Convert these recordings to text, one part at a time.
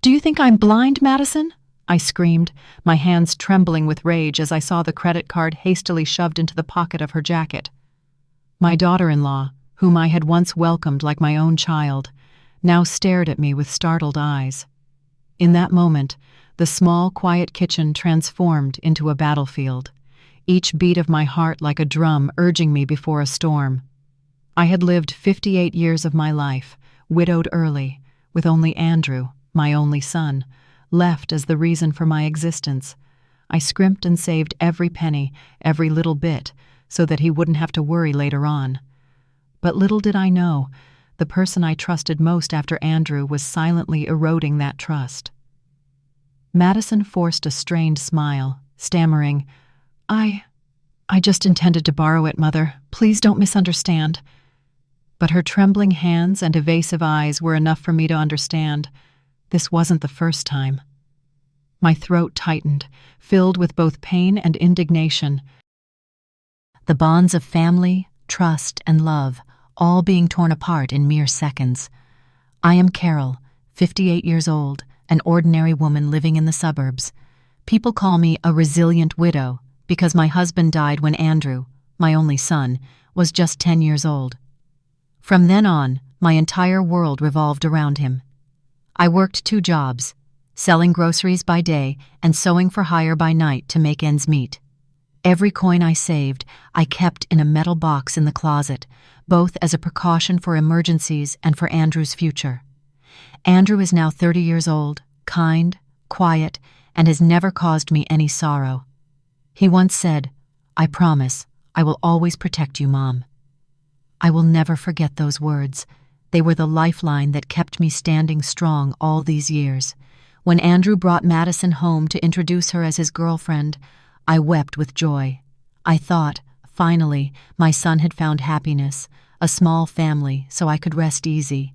"Do you think I'm blind, Madison?" I screamed, my hands trembling with rage as I saw the credit card hastily shoved into the pocket of her jacket. My daughter-in-law, whom I had once welcomed like my own child, now stared at me with startled eyes. In that moment, the small, quiet kitchen transformed into a battlefield, each beat of my heart like a drum urging me before a storm. I had lived 58 years of my life, widowed early, with only Andrew, my only son, left as the reason for my existence. I scrimped and saved every penny, every little bit, so that he wouldn't have to worry later on. But little did I know, the person I trusted most after Andrew was silently eroding that trust. Madison forced a strained smile, stammering, I just intended to borrow it, Mother. Please don't misunderstand." But her trembling hands and evasive eyes were enough for me to understand. This wasn't the first time. My throat tightened, filled with both pain and indignation. The bonds of family, trust, and love, all being torn apart in mere seconds. I am Carol, 58 years old, an ordinary woman living in the suburbs. People call me a resilient widow because my husband died when Andrew, my only son, was just 10 years old. From then on, my entire world revolved around him. I worked 2 jobs, selling groceries by day and sewing for hire by night to make ends meet. Every coin I saved, I kept in a metal box in the closet, both as a precaution for emergencies and for Andrew's future. Andrew is now 30 years old, kind, quiet, and has never caused me any sorrow. He once said, "I promise, I will always protect you, Mom." I will never forget those words. They were the lifeline that kept me standing strong all these years. When Andrew brought Madison home to introduce her as his girlfriend, I wept with joy. I thought, finally, my son had found happiness, a small family, so I could rest easy.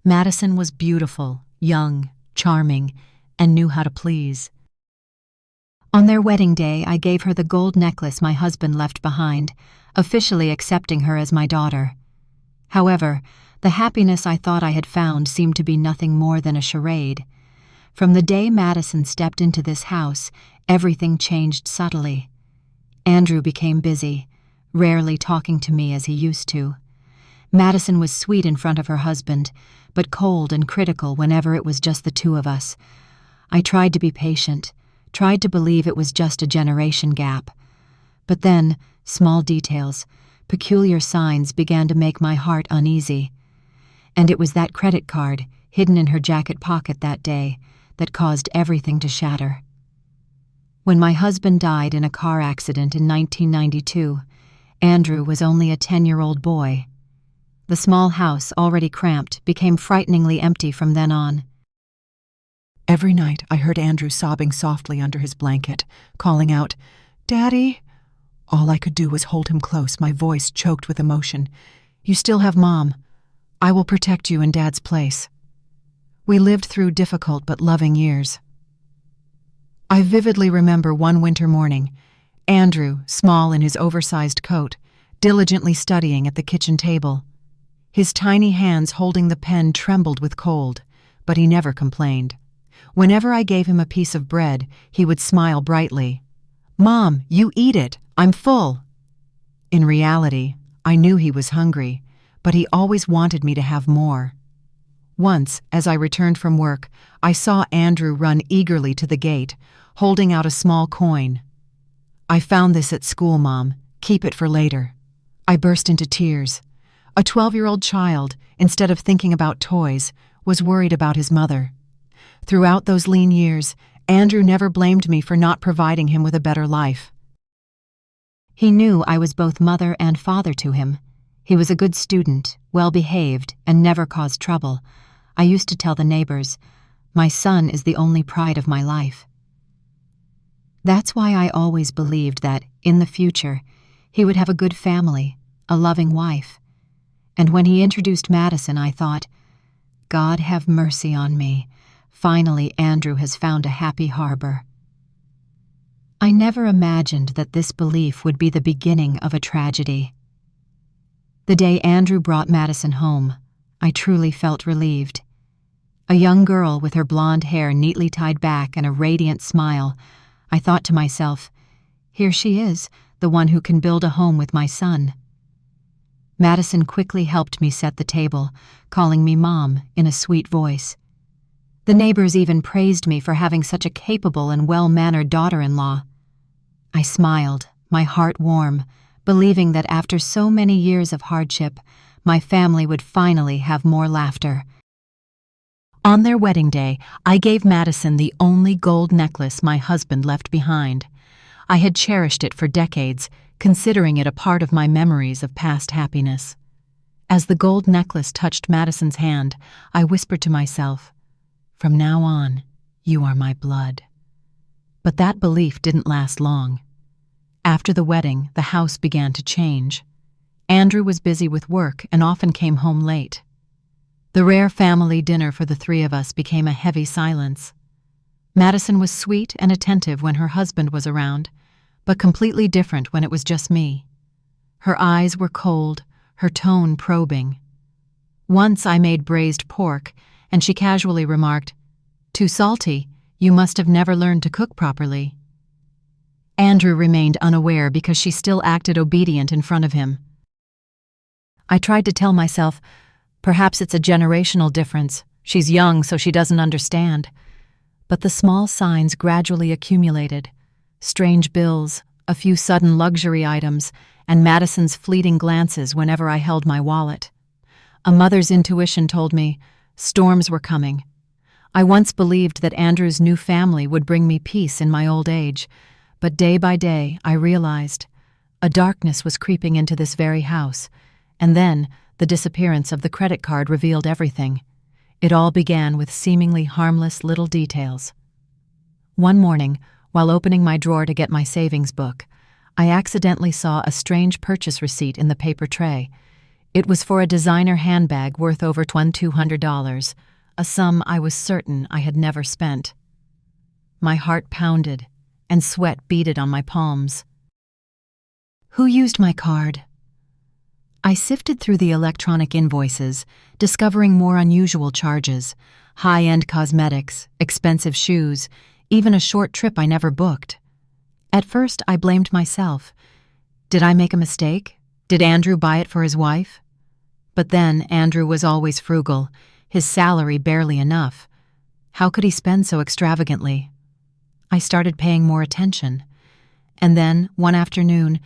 Madison was beautiful, young, charming, and knew how to please. On their wedding day, I gave her the gold necklace my husband left behind, officially accepting her as my daughter. However, the happiness I thought I had found seemed to be nothing more than a charade. From the day Madison stepped into this house, everything changed subtly. Andrew became busy, rarely talking to me as he used to. Madison was sweet in front of her husband, but cold and critical whenever it was just the 2 of us. I tried to be patient, tried to believe it was just a generation gap. But then, small details, peculiar signs began to make my heart uneasy. And it was that credit card, hidden in her jacket pocket that day, that caused everything to shatter. When my husband died in a car accident in 1992, Andrew was only a 10-year-old boy. The small house, already cramped, became frighteningly empty from then on. Every night I heard Andrew sobbing softly under his blanket, calling out, "Daddy!" All I could do was hold him close, my voice choked with emotion. "You still have Mom. I will protect you in Dad's place." We lived through difficult but loving years. I vividly remember one winter morning, Andrew, small in his oversized coat, diligently studying at the kitchen table. His tiny hands holding the pen trembled with cold, but he never complained. Whenever I gave him a piece of bread, he would smile brightly. "Mom, you eat it. I'm full." In reality, I knew he was hungry, but he always wanted me to have more. Once, as I returned from work, I saw Andrew run eagerly to the gate, holding out a small coin. "I found this at school, Mom. Keep it for later." I burst into tears. A 12-year-old child, instead of thinking about toys, was worried about his mother. Throughout those lean years, Andrew never blamed me for not providing him with a better life. He knew I was both mother and father to him. He was a good student, well-behaved, and never caused trouble. I used to tell the neighbors, "My son is the only pride of my life." That's why I always believed that, in the future, he would have a good family, a loving wife. And when he introduced Madison, I thought, God have mercy on me. Finally, Andrew has found a happy harbor. I never imagined that this belief would be the beginning of a tragedy. The day Andrew brought Madison home, I truly felt relieved. A young girl with her blonde hair neatly tied back and a radiant smile. I thought to myself, here she is, the one who can build a home with my son. Madison quickly helped me set the table, calling me Mom in a sweet voice. The neighbors even praised me for having such a capable and well-mannered daughter-in-law. I smiled, my heart warm, believing that after so many years of hardship, my family would finally have more laughter. On their wedding day, I gave Madison the only gold necklace my husband left behind. I had cherished it for decades, considering it a part of my memories of past happiness. As the gold necklace touched Madison's hand, I whispered to myself, "From now on, you are my blood." But that belief didn't last long. After the wedding, the house began to change. Andrew was busy with work and often came home late. The rare family dinner for the three of us became a heavy silence. Madison was sweet and attentive when her husband was around, but completely different when it was just me. Her eyes were cold, her tone probing. Once I made braised pork, and she casually remarked, "Too salty, you must have never learned to cook properly." Andrew remained unaware because she still acted obedient in front of him. I tried to tell myself, perhaps it's a generational difference. She's young, so she doesn't understand. But the small signs gradually accumulated. Strange bills, a few sudden luxury items, and Madison's fleeting glances whenever I held my wallet. A mother's intuition told me storms were coming. I once believed that Andrew's new family would bring me peace in my old age, but day by day I realized a darkness was creeping into this very house, and then the disappearance of the credit card revealed everything. It all began with seemingly harmless little details. One morning, while opening my drawer to get my savings book, I accidentally saw a strange purchase receipt in the paper tray. It was for a designer handbag worth over $200, a sum I was certain I had never spent. My heart pounded, and sweat beaded on my palms. Who used my card? I sifted through the electronic invoices, discovering more unusual charges, high-end cosmetics, expensive shoes, even a short trip I never booked. At first, I blamed myself. Did I make a mistake? Did Andrew buy it for his wife? But then, Andrew was always frugal, his salary barely enough. How could he spend so extravagantly? I started paying more attention. And then, one afternoon,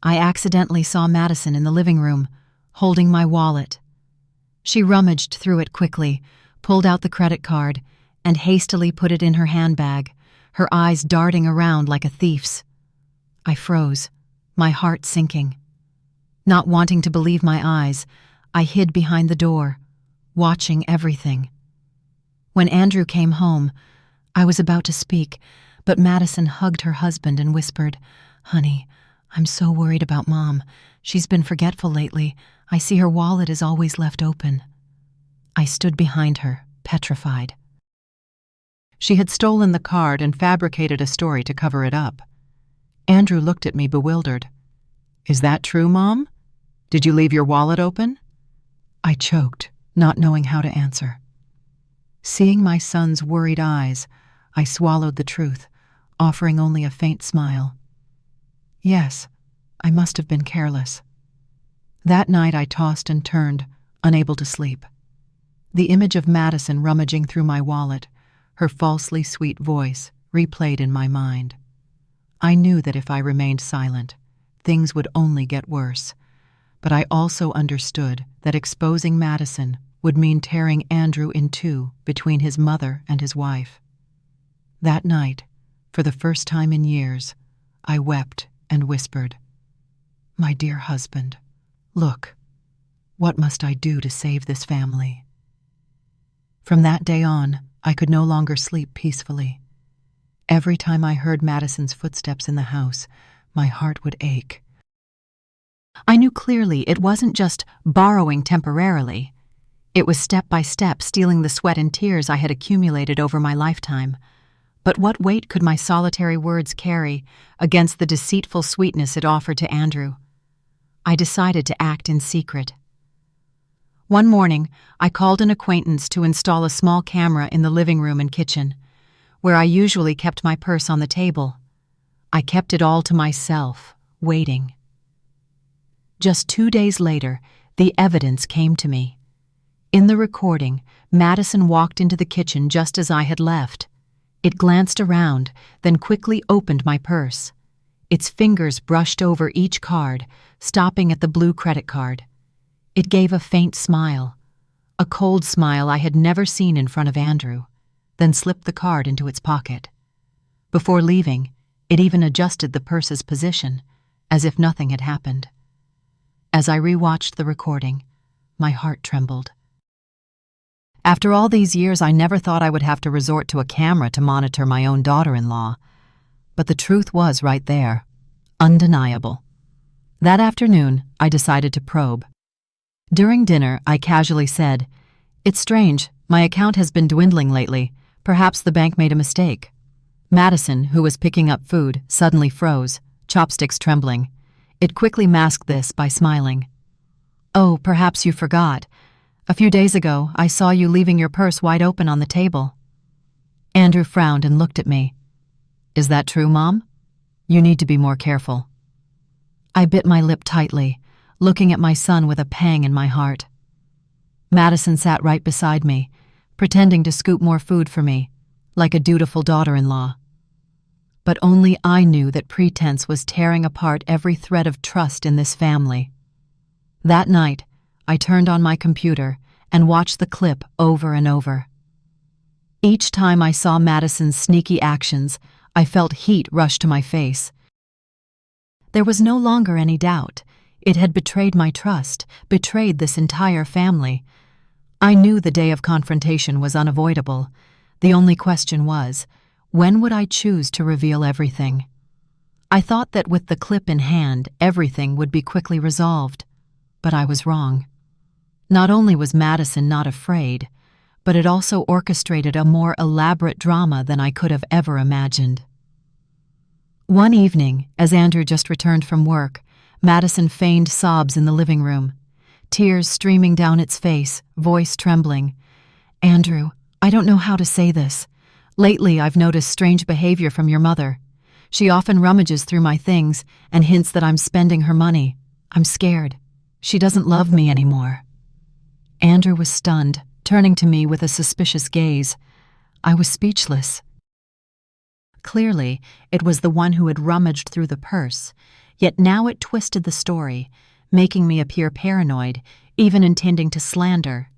I accidentally saw Madison in the living room, holding my wallet. She rummaged through it quickly, pulled out the credit card, and hastily put it in her handbag, her eyes darting around like a thief's. I froze, my heart sinking. Not wanting to believe my eyes, I hid behind the door, watching everything. When Andrew came home, I was about to speak, but Madison hugged her husband and whispered, "Honey, I'm so worried about Mom. She's been forgetful lately. I see her wallet is always left open." I stood behind her, petrified. She had stolen the card and fabricated a story to cover it up. Andrew looked at me bewildered. "Is that true, Mom? Did you leave your wallet open?" I choked, not knowing how to answer. Seeing my son's worried eyes, I swallowed the truth, offering only a faint smile. Yes, I must have been careless. That night I tossed and turned, unable to sleep. The image of Madison rummaging through my wallet, her falsely sweet voice, replayed in my mind. I knew that if I remained silent, things would only get worse, but I also understood that exposing Madison would mean tearing Andrew in two between his mother and his wife. That night, for the first time in years, I wept and whispered, "My dear husband, look, what must I do to save this family?" From that day on, I could no longer sleep peacefully. Every time I heard Madison's footsteps in the house, my heart would ache. I knew clearly it wasn't just borrowing temporarily. It was step by step stealing the sweat and tears I had accumulated over my lifetime. But what weight could my solitary words carry against the deceitful sweetness it offered to Andrew? I decided to act in secret. One morning, I called an acquaintance to install a small camera in the living room and kitchen, where I usually kept my purse on the table. I kept it all to myself, waiting. Just 2 days later, the evidence came to me. In the recording, Madison walked into the kitchen just as I had left. It glanced around, then quickly opened my purse. Its fingers brushed over each card, stopping at the blue credit card. It gave a faint smile, a cold smile I had never seen in front of Andrew, then slipped the card into its pocket. Before leaving, it even adjusted the purse's position, as if nothing had happened. As I rewatched the recording, my heart trembled. After all these years, I never thought I would have to resort to a camera to monitor my own daughter-in-law. But the truth was right there, undeniable. That afternoon, I decided to probe. During dinner, I casually said, "It's strange, my account has been dwindling lately. Perhaps the bank made a mistake." Madison, who was picking up food, suddenly froze, chopsticks trembling. It quickly masked this by smiling. "Oh, perhaps you forgot. A few days ago, I saw you leaving your purse wide open on the table." Andrew frowned and looked at me. "Is that true, Mom? You need to be more careful." I bit my lip tightly, looking at my son with a pang in my heart. Madison sat right beside me, pretending to scoop more food for me, like a dutiful daughter-in-law. But only I knew that pretense was tearing apart every thread of trust in this family. That night, I turned on my computer and watched the clip over and over. Each time I saw Madison's sneaky actions, I felt heat rush to my face. There was no longer any doubt. It had betrayed my trust, betrayed this entire family. I knew the day of confrontation was unavoidable. The only question was, when would I choose to reveal everything? I thought that with the clip in hand, everything would be quickly resolved. But I was wrong. Not only was Madison not afraid, but it also orchestrated a more elaborate drama than I could have ever imagined. One evening, as Andrew just returned from work, Madison feigned sobs in the living room, tears streaming down its face, voice trembling. "Andrew, I don't know how to say this. Lately, I've noticed strange behavior from your mother. She often rummages through my things and hints that I'm spending her money. I'm scared. She doesn't love me anymore." Andrew was stunned, turning to me with a suspicious gaze. I was speechless. Clearly, it was the one who had rummaged through the purse, yet now it twisted the story, making me appear paranoid, even intending to slander.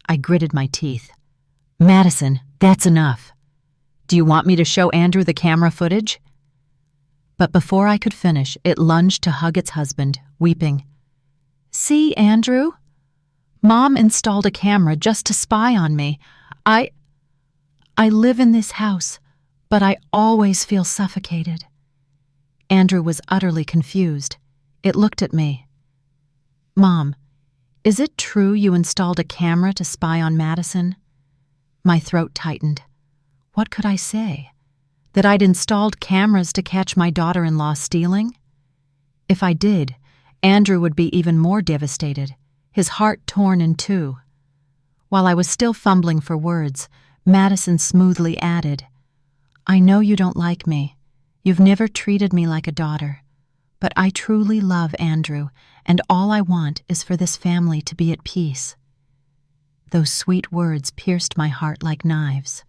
I gritted my teeth. "Madison, that's enough. Do you want me to show Andrew the camera footage?" But before I could finish, it lunged to hug its husband, weeping. "See, Andrew? Mom installed a camera just to spy on me. I live in this house, but I always feel suffocated." Andrew was utterly confused. It looked at me. "Mom, is it true you installed a camera to spy on Madison?" My throat tightened. What could I say? That I'd installed cameras to catch my daughter-in-law stealing? If I did, Andrew would be even more devastated, his heart torn in two. While I was still fumbling for words, Madison smoothly added, "I know you don't like me. You've never treated me like a daughter. But I truly love Andrew, and all I want is for this family to be at peace." Those sweet words pierced my heart like knives.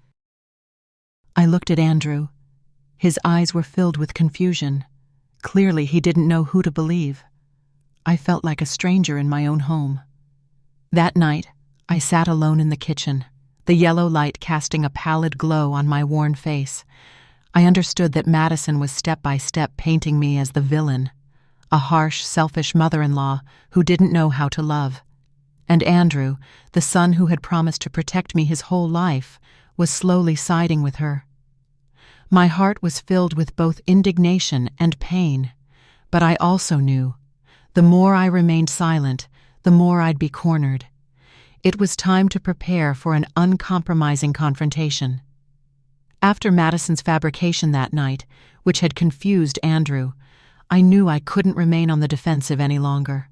I looked at Andrew. His eyes were filled with confusion. Clearly, he didn't know who to believe. I felt like a stranger in my own home. That night, I sat alone in the kitchen, the yellow light casting a pallid glow on my worn face. I understood that Madison was step by step painting me as the villain, a harsh, selfish mother-in-law who didn't know how to love. And Andrew, the son who had promised to protect me his whole life, was slowly siding with her. My heart was filled with both indignation and pain, but I also knew, the more I remained silent, the more I'd be cornered. It was time to prepare for an uncompromising confrontation. After Madison's fabrication that night, which had confused Andrew, I knew I couldn't remain on the defensive any longer.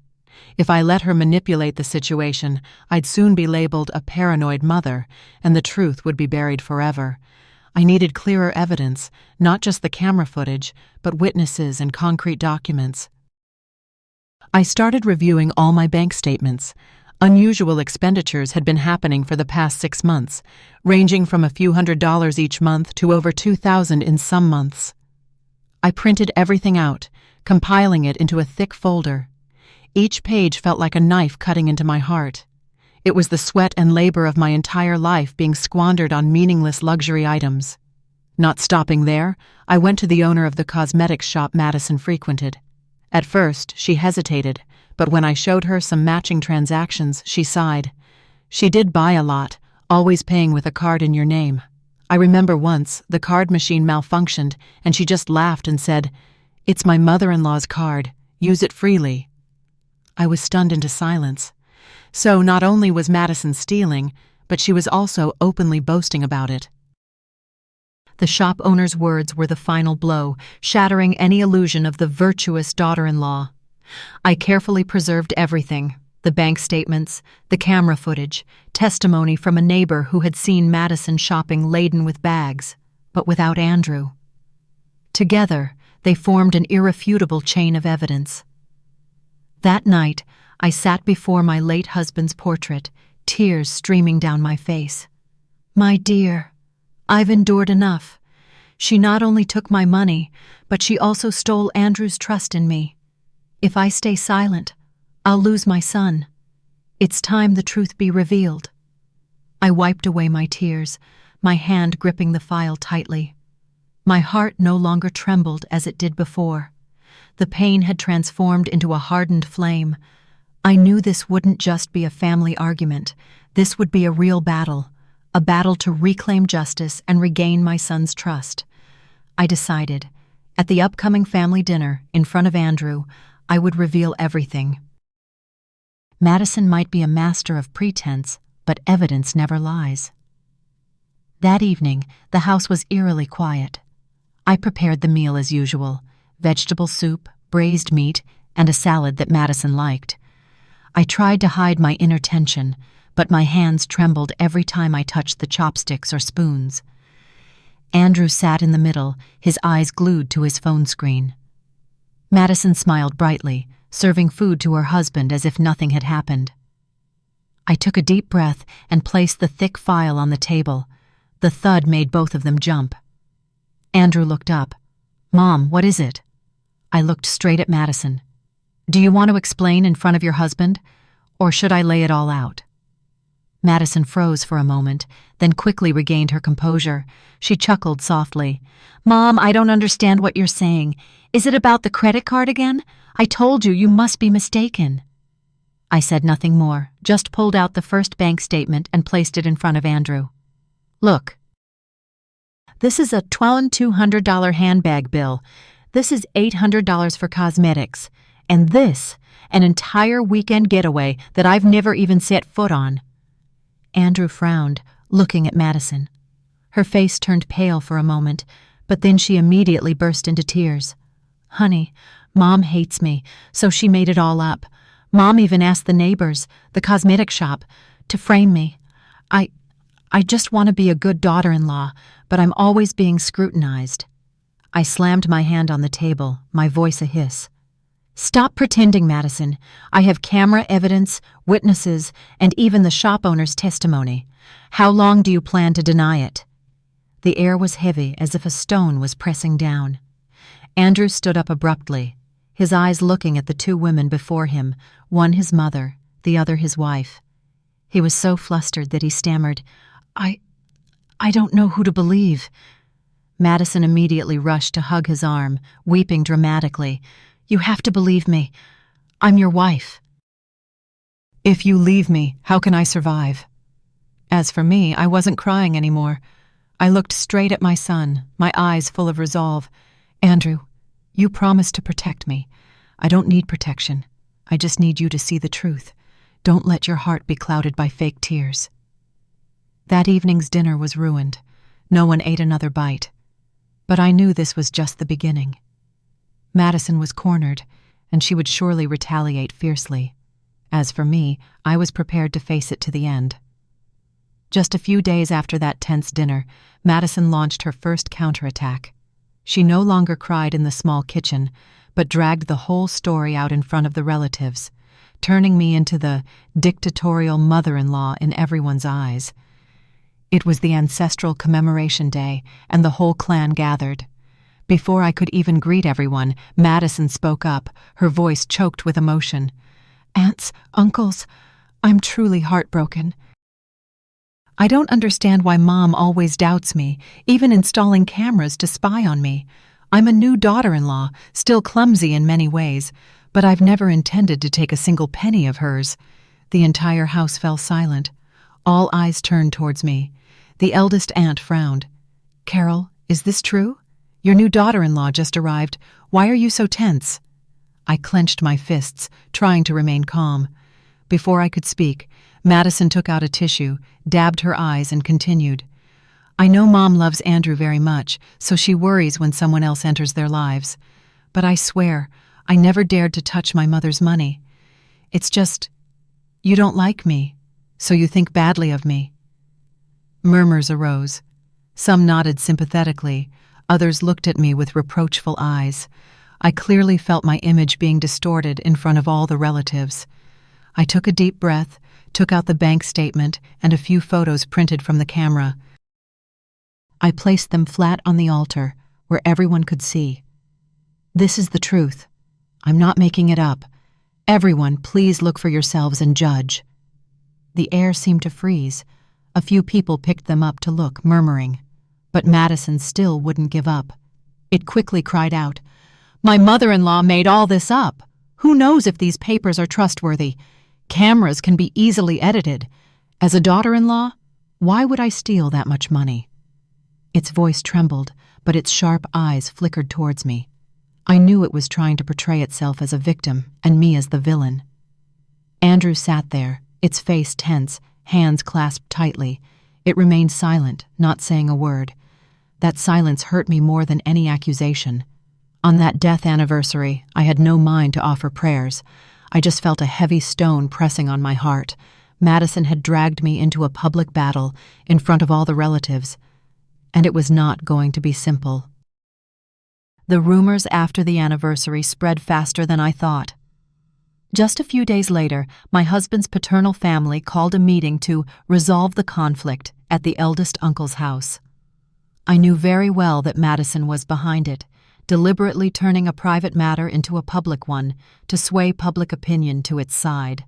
If I let her manipulate the situation, I'd soon be labeled a paranoid mother, and the truth would be buried forever. I needed clearer evidence, not just the camera footage, but witnesses and concrete documents. I started reviewing all my bank statements. Unusual expenditures had been happening for the past 6 months, ranging from a few $100s each month to over $2,000 in some months. I printed everything out, compiling it into a thick folder. Each page felt like a knife cutting into my heart. It was the sweat and labor of my entire life being squandered on meaningless luxury items. Not stopping there, I went to the owner of the cosmetics shop Madison frequented. At first, she hesitated, but when I showed her some matching transactions, she sighed. She did buy a lot, always paying with a card in your name. I remember once, the card machine malfunctioned, and she just laughed and said, "It's my mother-in-law's card. Use it freely." I was stunned into silence. So not only was Madison stealing, but she was also openly boasting about it. The shop owner's words were the final blow, shattering any illusion of the virtuous daughter-in-law. I carefully preserved everything: the bank statements, the camera footage, testimony from a neighbor who had seen Madison shopping laden with bags, but without Andrew. Together, they formed an irrefutable chain of evidence. That night, I sat before my late husband's portrait, tears streaming down my face. My dear, I've endured enough. She not only took my money, but she also stole Andrew's trust in me. If I stay silent, I'll lose my son. It's time the truth be revealed. I wiped away my tears, my hand gripping the file tightly. My heart no longer trembled as it did before. The pain had transformed into a hardened flame. I knew this wouldn't just be a family argument. This would be a real battle, a battle to reclaim justice and regain my son's trust. I decided, at the upcoming family dinner, in front of Andrew, I would reveal everything. Madison might be a master of pretense, but evidence never lies. That evening, the house was eerily quiet. I prepared the meal as usual: vegetable soup, braised meat, and a salad that Madison liked. I tried to hide my inner tension, but my hands trembled every time I touched the chopsticks or spoons. Andrew sat in the middle, his eyes glued to his phone screen. Madison smiled brightly, serving food to her husband as if nothing had happened. I took a deep breath and placed the thick file on the table. The thud made both of them jump. Andrew looked up. "Mom, what is it?" I looked straight at Madison. "Do you want to explain in front of your husband, or should I lay it all out?" Madison froze for a moment, then quickly regained her composure. She chuckled softly. "Mom, I don't understand what you're saying. Is it about the credit card again? I told you, you must be mistaken." I said nothing more, just pulled out the first bank statement and placed it in front of Andrew. "Look. This is a $2,200 handbag bill. This is $800 for cosmetics. And this, an entire weekend getaway that I've never even set foot on." Andrew frowned, looking at Madison. Her face turned pale for a moment, but then she immediately burst into tears. "Honey, Mom hates me, so she made it all up. Mom even asked the neighbors, the cosmetic shop, to frame me. I just want to be a good daughter-in-law, but I'm always being scrutinized." I slammed my hand on the table, my voice a hiss. "Stop pretending, Madison. I have camera evidence, witnesses, and even the shop owner's testimony. How long do you plan to deny it?" The air was heavy, as if a stone was pressing down. Andrew stood up abruptly, his eyes looking at the two women before him, one his mother, the other his wife. He was so flustered that he stammered, I don't know who to believe." Madison immediately rushed to hug his arm, weeping dramatically. "You have to believe me. I'm your wife." "If you leave me, how can I survive?" As for me, I wasn't crying anymore. I looked straight at my son, my eyes full of resolve. "Andrew, you promised to protect me. I don't need protection. I just need you to see the truth. Don't let your heart be clouded by fake tears." That evening's dinner was ruined. No one ate another bite. But I knew this was just the beginning. Madison was cornered, and she would surely retaliate fiercely. As for me, I was prepared to face it to the end. Just a few days after that tense dinner, Madison launched her first counterattack. She no longer cried in the small kitchen, but dragged the whole story out in front of the relatives, turning me into the dictatorial mother-in-law in everyone's eyes. It was the ancestral commemoration day, and the whole clan gathered. Before I could even greet everyone, Madison spoke up, her voice choked with emotion. "Aunts, uncles, I'm truly heartbroken. I don't understand why Mom always doubts me, even installing cameras to spy on me. I'm a new daughter-in-law, still clumsy in many ways, but I've never intended to take a single penny of hers." The entire house fell silent. All eyes turned towards me. The eldest aunt frowned. "Carol, is this true? Your new daughter-in-law just arrived. Why are you so tense?" I clenched my fists, trying to remain calm. Before I could speak, Madison took out a tissue, dabbed her eyes, and continued. "I know Mom loves Andrew very much, so she worries when someone else enters their lives. But I swear, I never dared to touch my mother's money. It's just, you don't like me, so you think badly of me." Murmurs arose. Some nodded sympathetically, others looked at me with reproachful eyes. I clearly felt my image being distorted in front of all the relatives. I took a deep breath, took out the bank statement and a few photos printed from the camera. I placed them flat on the altar, where everyone could see. "This is the truth. I'm not making it up. Everyone, please look for yourselves and judge." The air seemed to freeze. A few people picked them up to look, murmuring. But Madison still wouldn't give up. It quickly cried out, "My mother-in-law made all this up. Who knows if these papers are trustworthy? Cameras can be easily edited. As a daughter-in-law, why would I steal that much money?" Its voice trembled, but its sharp eyes flickered towards me. I knew it was trying to portray itself as a victim and me as the villain. Andrew sat there, its face tense, hands clasped tightly. It remained silent, not saying a word. That silence hurt me more than any accusation. On that death anniversary, I had no mind to offer prayers. I just felt a heavy stone pressing on my heart. Madison had dragged me into a public battle in front of all the relatives, and it was not going to be simple. The rumors after the anniversary spread faster than I thought. Just a few days later, my husband's paternal family called a meeting to resolve the conflict at the eldest uncle's house. I knew very well that Madison was behind it, deliberately turning a private matter into a public one to sway public opinion to its side.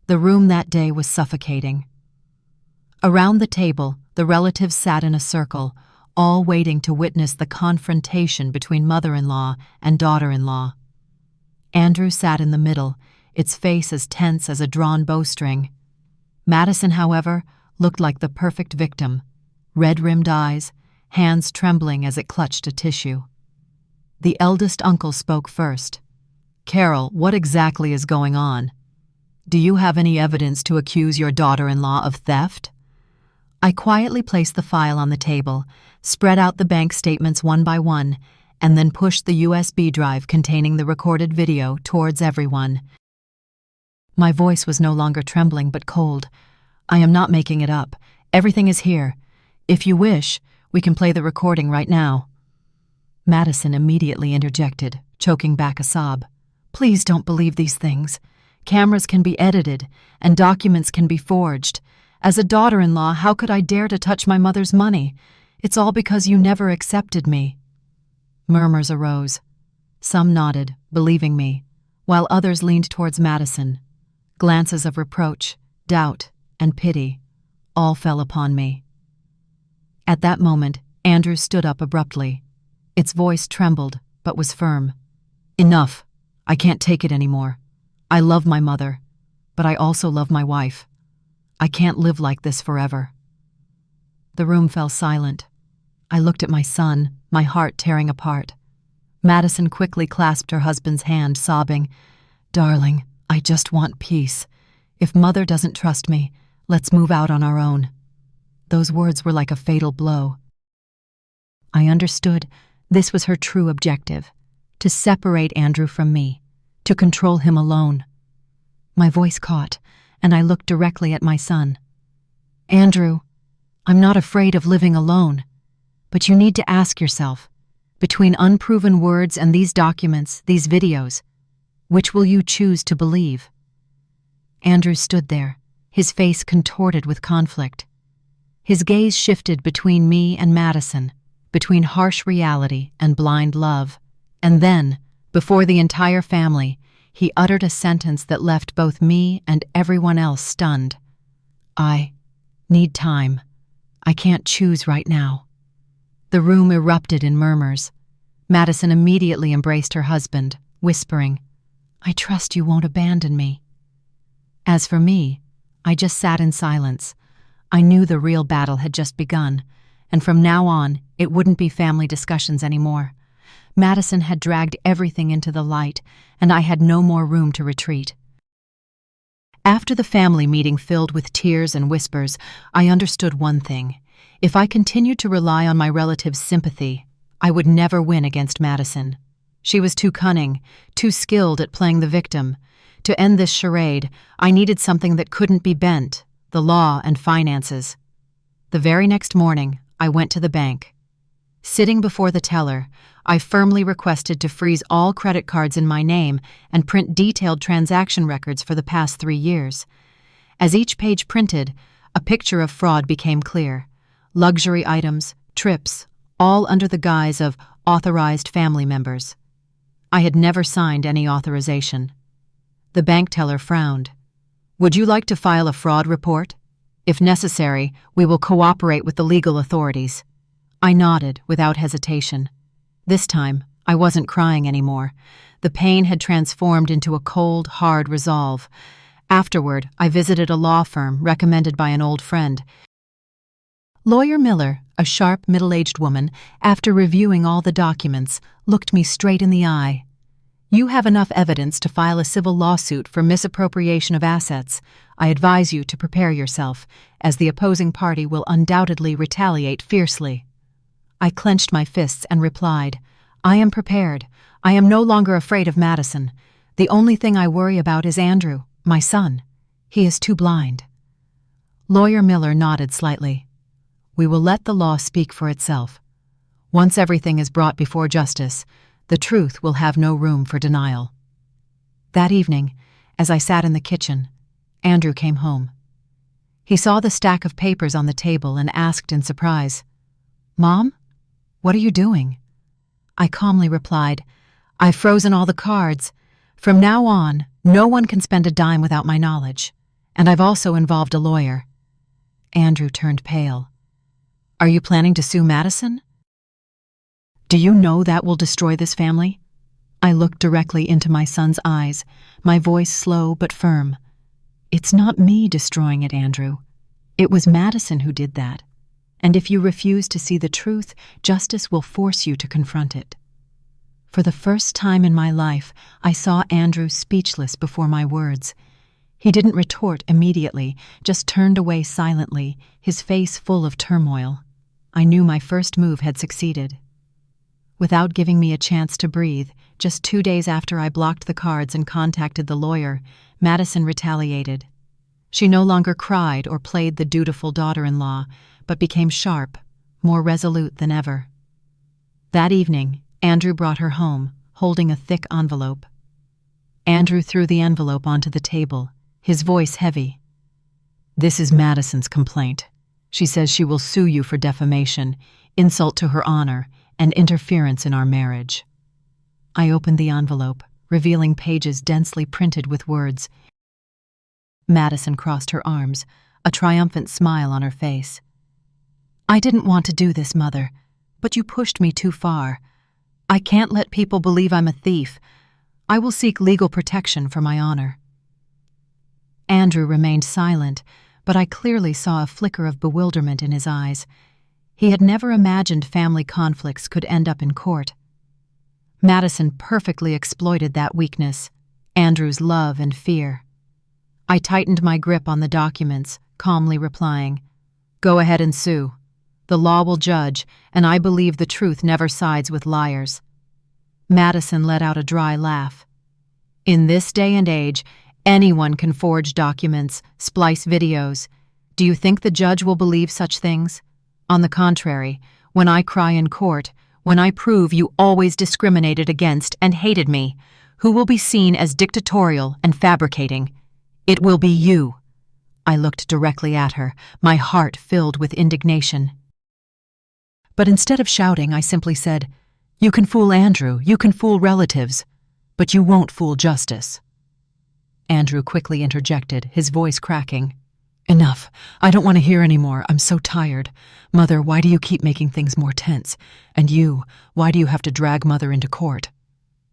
The room that day was suffocating. Around the table, the relatives sat in a circle, all waiting to witness the confrontation between mother-in-law and daughter-in-law. Andrew sat in the middle, its face as tense as a drawn bowstring. Madison, however, looked like the perfect victim, red-rimmed eyes, hands trembling as it clutched a tissue. The eldest uncle spoke first. "Carol, what exactly is going on? Do you have any evidence to accuse your daughter-in-law of theft?" I quietly placed the file on the table, spread out the bank statements one by one, and then pushed the USB drive containing the recorded video towards everyone. My voice was no longer trembling but cold. "I am not making it up. Everything is here. If you wish, we can play the recording right now." Madison immediately interjected, choking back a sob. "Please don't believe these things. Cameras can be edited, and documents can be forged. As a daughter-in-law, how could I dare to touch my mother's money? It's all because you never accepted me." Murmurs arose. Some nodded, believing me, while others leaned towards Madison. Glances of reproach, doubt, and pity all fell upon me. At that moment, Andrew stood up abruptly. Its voice trembled, but was firm. "Enough. I can't take it anymore. I love my mother, but I also love my wife. I can't live like this forever." The room fell silent. I looked at my son, my heart tearing apart. Madison quickly clasped her husband's hand, sobbing, "Darling, I just want peace. If Mother doesn't trust me, let's move out on our own." Those words were like a fatal blow. I understood this was her true objective, to separate Andrew from me, to control him alone. My voice caught, and I looked directly at my son. Andrew, I'm not afraid of living alone, but you need to ask yourself, between unproven words and these documents, these videos, which will you choose to believe? Andrew stood there, his face contorted with conflict. His gaze shifted between me and Madison, between harsh reality and blind love, and then, before the entire family, he uttered a sentence that left both me and everyone else stunned. I need time. I can't choose right now. The room erupted in murmurs. Madison immediately embraced her husband, whispering, I trust you won't abandon me. As for me, I just sat in silence. I knew the real battle had just begun, and from now on, it wouldn't be family discussions anymore. Madison had dragged everything into the light, and I had no more room to retreat. After the family meeting filled with tears and whispers, I understood one thing. If I continued to rely on my relatives' sympathy, I would never win against Madison. She was too cunning, too skilled at playing the victim. To end this charade, I needed something that couldn't be bent, the law and finances. The very next morning, I went to the bank. Sitting before the teller, I firmly requested to freeze all credit cards in my name and print detailed transaction records for the past 3 years. As each page printed, a picture of fraud became clear. Luxury items, trips, all under the guise of authorized family members. I had never signed any authorization. The bank teller frowned. Would you like to file a fraud report? If necessary, we will cooperate with the legal authorities. I nodded without hesitation. This time, I wasn't crying anymore. The pain had transformed into a cold, hard resolve. Afterward, I visited a law firm recommended by an old friend. Lawyer Miller, a sharp, middle-aged woman, after reviewing all the documents, looked me straight in the eye. You have enough evidence to file a civil lawsuit for misappropriation of assets. I advise you to prepare yourself, as the opposing party will undoubtedly retaliate fiercely. I clenched my fists and replied, I am prepared. I am no longer afraid of Madison. The only thing I worry about is Andrew, my son. He is too blind. Lawyer Miller nodded slightly. We will let the law speak for itself. Once everything is brought before justice, the truth will have no room for denial. That evening, as I sat in the kitchen, Andrew came home. He saw the stack of papers on the table and asked in surprise, Mom, what are you doing? I calmly replied, I've frozen all the cards. From now on, no one can spend a dime without my knowledge, and I've also involved a lawyer. Andrew turned pale. Are you planning to sue Madison? Do you know that will destroy this family? I looked directly into my son's eyes, my voice slow but firm. It's not me destroying it, Andrew. It was Madison who did that. And if you refuse to see the truth, justice will force you to confront it. For the first time in my life, I saw Andrew speechless before my words. He didn't retort immediately, just turned away silently, his face full of turmoil. I knew my first move had succeeded. Without giving me a chance to breathe, just 2 days after I blocked the cards and contacted the lawyer, Madison retaliated. She no longer cried or played the dutiful daughter-in-law, but became sharp, more resolute than ever. That evening, Andrew brought her home, holding a thick envelope. Andrew threw the envelope onto the table, his voice heavy. This is Madison's complaint. She says she will sue you for defamation, insult to her honor, and interference in our marriage. I opened the envelope, revealing pages densely printed with words. Madison crossed her arms, a triumphant smile on her face. I didn't want to do this, Mother, but you pushed me too far. I can't let people believe I'm a thief. I will seek legal protection for my honor. Andrew remained silent, but I clearly saw a flicker of bewilderment in his eyes. He had never imagined family conflicts could end up in court. Madison perfectly exploited that weakness, Andrew's love and fear. I tightened my grip on the documents, calmly replying, Go ahead and sue. The law will judge, and I believe the truth never sides with liars. Madison let out a dry laugh. In this day and age, Anyone can forge documents, splice videos. Do you think the judge will believe such things? On the contrary, when I cry in court, when I prove you always discriminated against and hated me, who will be seen as dictatorial and fabricating? It will be you. I looked directly at her, my heart filled with indignation. But instead of shouting, I simply said, "You can fool Andrew, you can fool relatives, but you won't fool justice." Andrew quickly interjected, his voice cracking. "Enough. I don't want to hear any more. I'm so tired. Mother, why do you keep making things more tense? And you, why do you have to drag Mother into court?"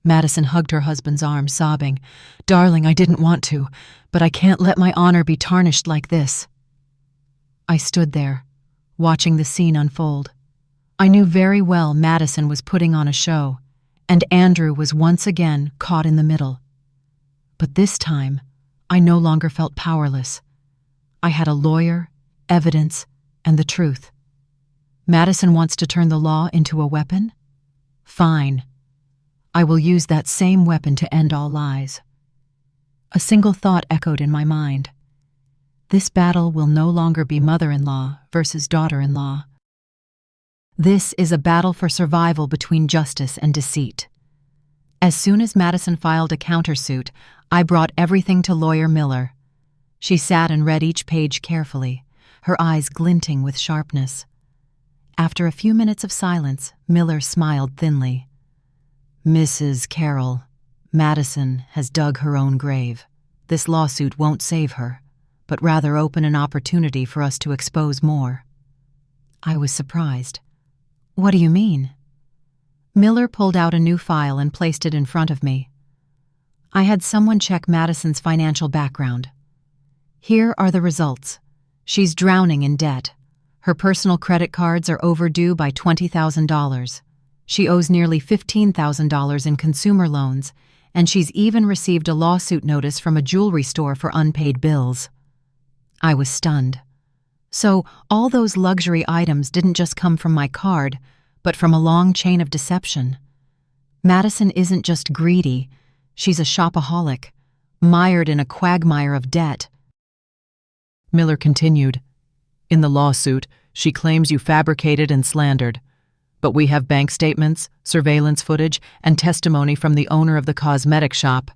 Madison hugged her husband's arm, sobbing, "Darling, I didn't want to, but I can't let my honor be tarnished like this." I stood there, watching the scene unfold. I knew very well Madison was putting on a show, and Andrew was once again caught in the middle. But this time, I no longer felt powerless. I had a lawyer, evidence, and the truth. Madison wants to turn the law into a weapon? Fine. I will use that same weapon to end all lies. A single thought echoed in my mind. This battle will no longer be mother-in-law versus daughter-in-law. This is a battle for survival between justice and deceit. As soon as Madison filed a countersuit, I brought everything to Lawyer Miller. She sat and read each page carefully, her eyes glinting with sharpness. After a few minutes of silence, Miller smiled thinly. "Mrs. Carroll, Madison has dug her own grave. This lawsuit won't save her, but rather open an opportunity for us to expose more." I was surprised. "What do you mean?" Miller pulled out a new file and placed it in front of me. I had someone check Madison's financial background. Here are the results. She's drowning in debt. Her personal credit cards are overdue by $20,000. She owes nearly $15,000 in consumer loans, and she's even received a lawsuit notice from a jewelry store for unpaid bills. I was stunned. So all those luxury items didn't just come from my card, but from a long chain of deception. Madison isn't just greedy, she's a shopaholic, mired in a quagmire of debt. Miller continued, "In the lawsuit, she claims you fabricated and slandered. But we have bank statements, surveillance footage, and testimony from the owner of the cosmetic shop.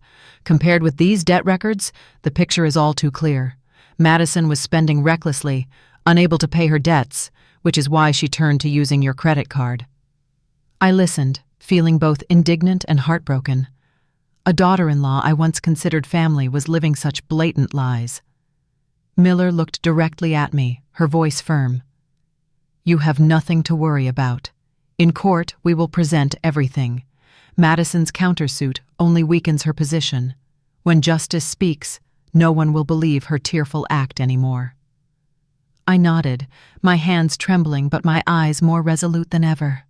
Compared with these debt records, the picture is all too clear. Madison was spending recklessly, unable to pay her debts, which is why she turned to using your credit card." I listened, feeling both indignant and heartbroken. A daughter-in-law I once considered family was living such blatant lies. Miller looked directly at me, her voice firm. "You have nothing to worry about. In court, we will present everything. Madison's countersuit only weakens her position. When justice speaks, no one will believe her tearful act anymore." I nodded, my hands trembling but my eyes more resolute than ever.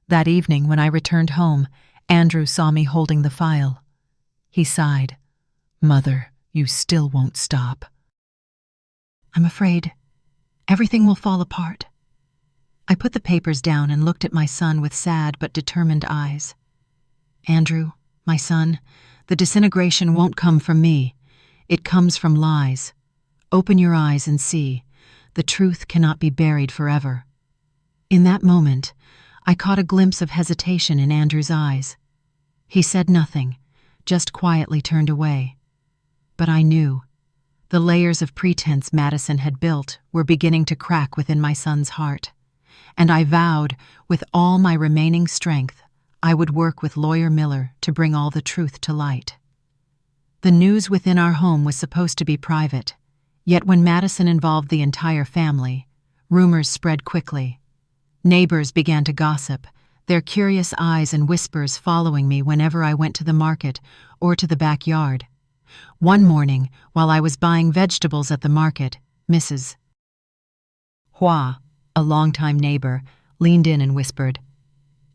That evening, when I returned home, Andrew saw me holding the file. He sighed. "Mother, you still won't stop." "I'm afraid everything will fall apart." I put the papers down and looked at my son with sad but determined eyes. "Andrew, my son, the disintegration won't come from me. It comes from lies. Open your eyes and see. The truth cannot be buried forever." In that moment, I caught a glimpse of hesitation in Andrew's eyes. He said nothing, just quietly turned away. But I knew. The layers of pretense Madison had built were beginning to crack within my son's heart, and I vowed, with all my remaining strength, I would work with Lawyer Miller to bring all the truth to light. The news within our home was supposed to be private, yet when Madison involved the entire family, rumors spread quickly. Neighbors began to gossip, their curious eyes and whispers following me whenever I went to the market or to the backyard. One morning, while I was buying vegetables at the market, Mrs. Hua, a longtime neighbor, leaned in and whispered,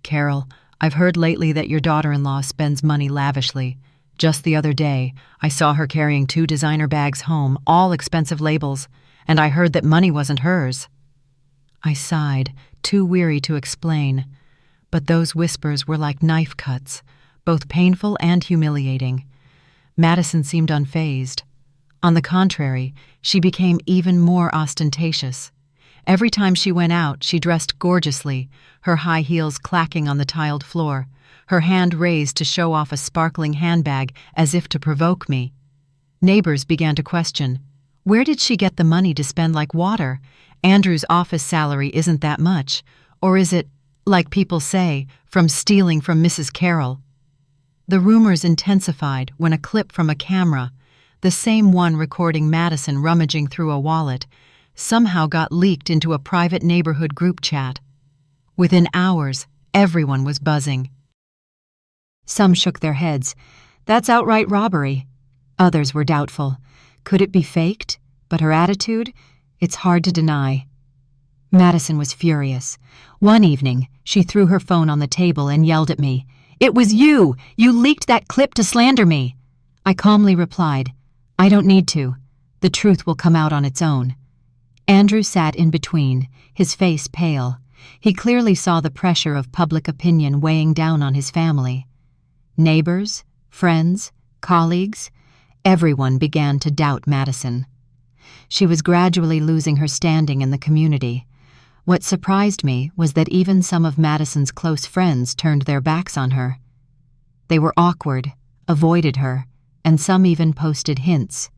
"Carol, I've heard lately that your daughter-in-law spends money lavishly. Just the other day, I saw her carrying 2 designer bags home, all expensive labels, and I heard that money wasn't hers." I sighed, too weary to explain, but those whispers were like knife cuts, both painful and humiliating. Madison seemed unfazed. On the contrary, she became even more ostentatious. Every time she went out, she dressed gorgeously, her high heels clacking on the tiled floor, her hand raised to show off a sparkling handbag as if to provoke me. Neighbors began to question, where did she get the money to spend like water? Andrew's office salary isn't that much. Or is it, like people say, from stealing from Mrs. Carroll? The rumors intensified when a clip from a camera, the same one recording Madison rummaging through a wallet, somehow got leaked into a private neighborhood group chat. Within hours, everyone was buzzing. Some shook their heads. That's outright robbery. Others were doubtful. Could it be faked? But her attitude? It's hard to deny. Madison was furious. One evening, she threw her phone on the table and yelled at me. "It was you! You leaked that clip to slander me!" I calmly replied, "I don't need to. The truth will come out on its own." Andrew sat in between, his face pale. He clearly saw the pressure of public opinion weighing down on his family. Neighbors, friends, colleagues, everyone began to doubt Madison. She was gradually losing her standing in the community. What surprised me was that even some of Madison's close friends turned their backs on her. They were awkward, avoided her, and some even posted hints.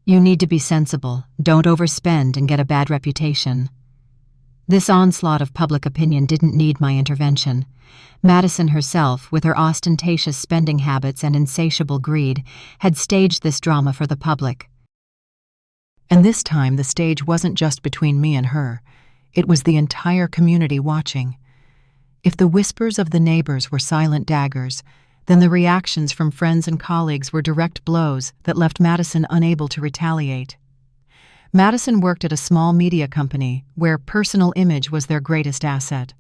"You need to be sensible, don't overspend and get a bad reputation." This onslaught of public opinion didn't need my intervention. Madison herself, with her ostentatious spending habits and insatiable greed, had staged this drama for the public. And this time the stage wasn't just between me and her. It was the entire community watching. If the whispers of the neighbors were silent daggers, then the reactions from friends and colleagues were direct blows that left Madison unable to retaliate. Madison worked at a small media company where personal image was their greatest asset.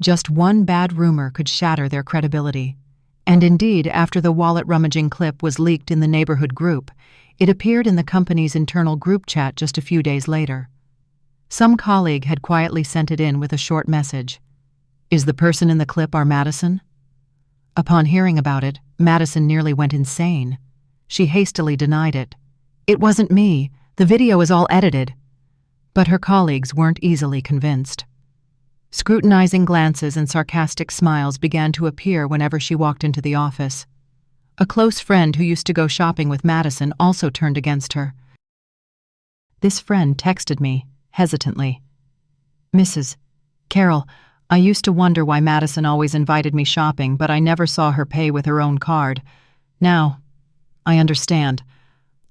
Just one bad rumor could shatter their credibility. And indeed, after the wallet rummaging clip was leaked in the neighborhood group, it appeared in the company's internal group chat just a few days later. Some colleague had quietly sent it in with a short message. "Is the person in the clip our Madison?" Upon hearing about it, Madison nearly went insane. She hastily denied it. "It wasn't me. The video is all edited." But her colleagues weren't easily convinced. Scrutinizing glances and sarcastic smiles began to appear whenever she walked into the office. A close friend who used to go shopping with Madison also turned against her. This friend texted me, hesitantly. "Mrs. Carroll, I used to wonder why Madison always invited me shopping, but I never saw her pay with her own card. Now, I understand.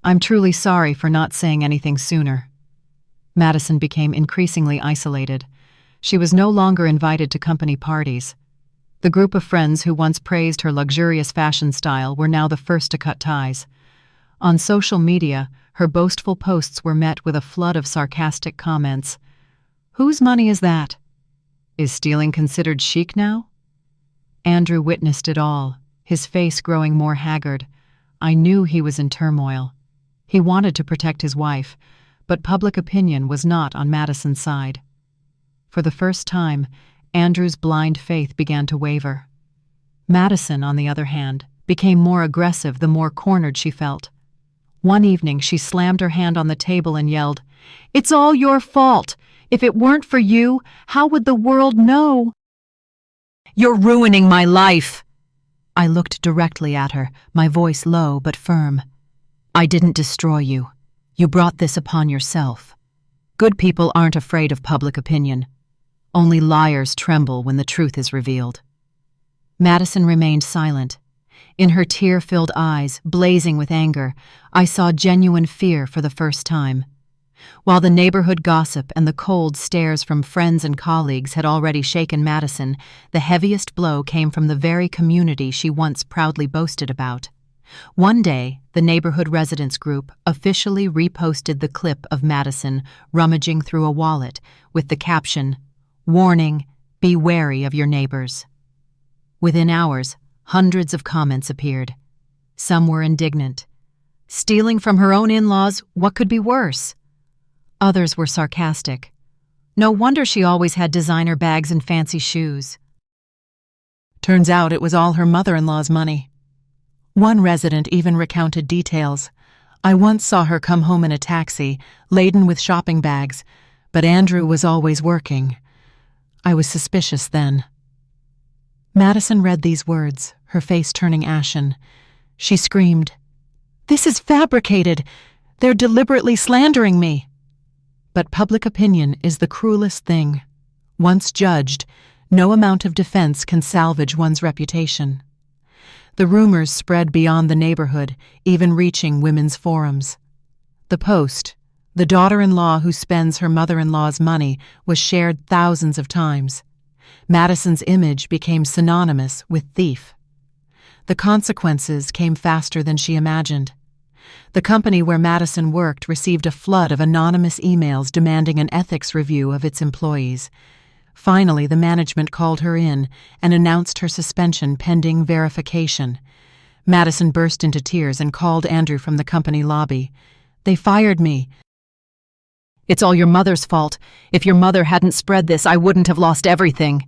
I'm truly sorry for not saying anything sooner." Madison became increasingly isolated. She was no longer invited to company parties. The group of friends who once praised her luxurious fashion style were now the first to cut ties. On social media, her boastful posts were met with a flood of sarcastic comments. "Whose money is that? Is stealing considered chic now?" Andrew witnessed it all, his face growing more haggard. I knew he was in turmoil. He wanted to protect his wife, but public opinion was not on Madison's side. For the first time, Andrew's blind faith began to waver. Madison, on the other hand, became more aggressive the more cornered she felt. One evening, she slammed her hand on the table and yelled, "It's all your fault! If it weren't for you, how would the world know? You're ruining my life!" I looked directly at her, my voice low but firm. "I didn't destroy you. You brought this upon yourself. Good people aren't afraid of public opinion. Only liars tremble when the truth is revealed." Madison remained silent. In her tear-filled eyes, blazing with anger, I saw genuine fear for the first time. While the neighborhood gossip and the cold stares from friends and colleagues had already shaken Madison, the heaviest blow came from the very community she once proudly boasted about. One day, the neighborhood residents group officially reposted the clip of Madison rummaging through a wallet with the caption, "Warning, be wary of your neighbors." Within hours, hundreds of comments appeared. Some were indignant. Stealing from her own in-laws, what could be worse? Others were sarcastic. No wonder she always had designer bags and fancy shoes. Turns out it was all her mother-in-law's money. One resident even recounted details. I once saw her come home in a taxi, laden with shopping bags, but Andrew was always working. I was suspicious then. Madison read these words, her face turning ashen. She screamed, "This is fabricated! They're deliberately slandering me!" But public opinion is the cruelest thing. Once judged, no amount of defense can salvage one's reputation. The rumors spread beyond the neighborhood, even reaching women's forums. The Post, the daughter-in-law who spends her mother-in-law's money, was shared thousands of times. Madison's image became synonymous with thief. The consequences came faster than she imagined. The company where Madison worked received a flood of anonymous emails demanding an ethics review of its employees. Finally, the management called her in and announced her suspension pending verification. Madison burst into tears and called Andrew from the company lobby. "They fired me. It's all your mother's fault. If your mother hadn't spread this, I wouldn't have lost everything."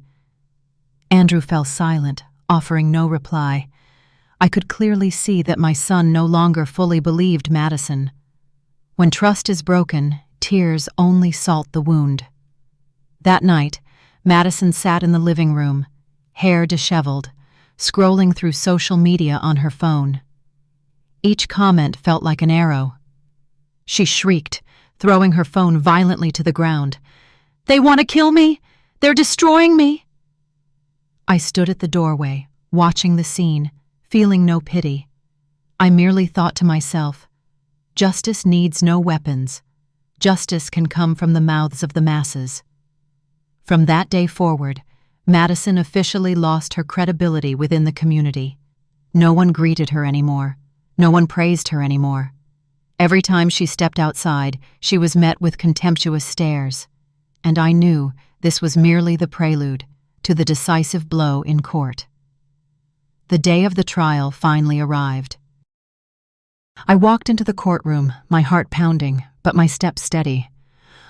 Andrew fell silent, offering no reply. I could clearly see that my son no longer fully believed Madison. When trust is broken, tears only salt the wound. That night, Madison sat in the living room, hair disheveled, scrolling through social media on her phone. Each comment felt like an arrow. She shrieked, throwing her phone violently to the ground. "They want to kill me! They're destroying me!" I stood at the doorway, watching the scene, feeling no pity. I merely thought to myself, justice needs no weapons. Justice can come from the mouths of the masses. From that day forward, Madison officially lost her credibility within the community. No one greeted her anymore. No one praised her anymore. Every time she stepped outside, she was met with contemptuous stares. And I knew this was merely the prelude to the decisive blow in court. The day of the trial finally arrived. I walked into the courtroom, my heart pounding, but my steps steady.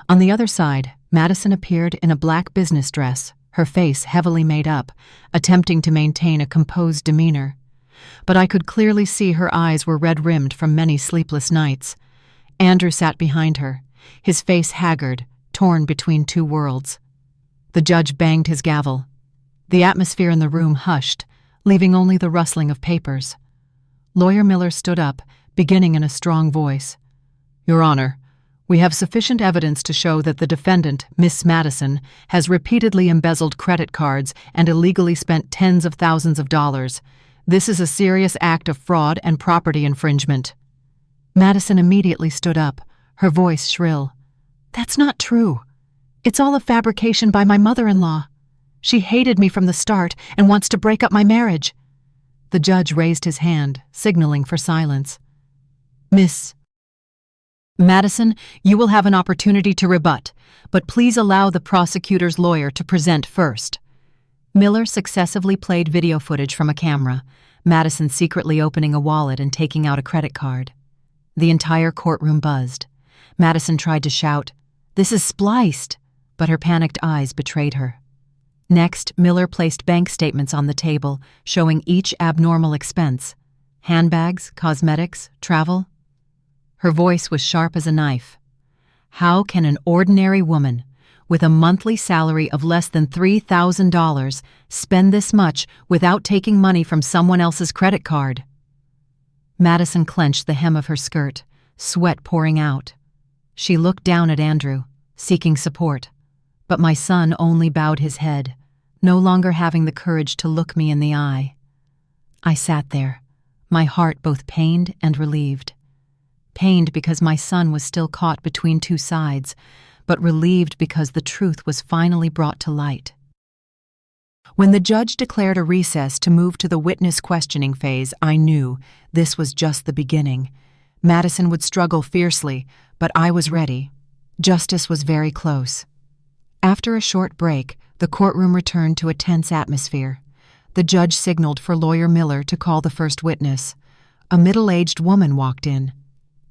On the other side, Madison appeared in a black business dress, her face heavily made up, attempting to maintain a composed demeanor. But I could clearly see her eyes were red-rimmed from many sleepless nights. Andrew sat behind her, his face haggard, torn between two worlds. The judge banged his gavel. The atmosphere in the room hushed, leaving only the rustling of papers. Lawyer Miller stood up, beginning in a strong voice. "Your Honor, we have sufficient evidence to show that the defendant, Miss Madison, has repeatedly embezzled credit cards and illegally spent tens of thousands of dollars. This is a serious act of fraud and property infringement." Madison immediately stood up, her voice shrill. "That's not true. It's all a fabrication by my mother-in-law. She hated me from the start and wants to break up my marriage." The judge raised his hand, signaling for silence. "Miss Madison, you will have an opportunity to rebut, but please allow the prosecutor's lawyer to present first." Miller successively played video footage from a camera, Madison secretly opening a wallet and taking out a credit card. The entire courtroom buzzed. Madison tried to shout, "This is spliced," but her panicked eyes betrayed her. Next, Miller placed bank statements on the table, showing each abnormal expense: handbags, cosmetics, travel. Her voice was sharp as a knife. How can an ordinary woman, with a monthly salary of less than $3,000, spend this much without taking money from someone else's credit card? Madison clenched the hem of her skirt, sweat pouring out. She looked down at Andrew, seeking support, but my son only bowed his head, no longer having the courage to look me in the eye. I sat there, my heart both pained and relieved. Pained because my son was still caught between two sides, but relieved because the truth was finally brought to light. When the judge declared a recess to move to the witness questioning phase, I knew this was just the beginning. Madison would struggle fiercely, but I was ready. Justice was very close. After a short break, the courtroom returned to a tense atmosphere. The judge signaled for Lawyer Miller to call the first witness. A middle-aged woman walked in.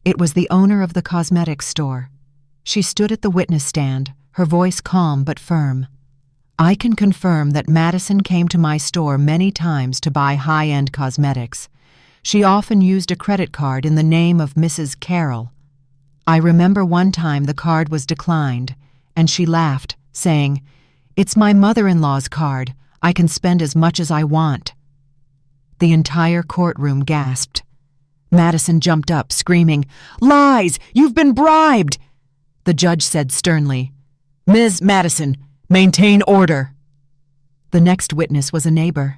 It was the owner of the cosmetics store. She stood at the witness stand, her voice calm but firm. "I can confirm that Madison came to my store many times to buy high-end cosmetics. She often used a credit card in the name of Mrs. Carroll. I remember one time the card was declined, and she laughed, saying, "It's my mother-in-law's card. I can spend as much as I want." The entire courtroom gasped. Madison jumped up, screaming, "Lies! You've been bribed!" The judge said sternly, "Ms. Madison, maintain order." The next witness was a neighbor.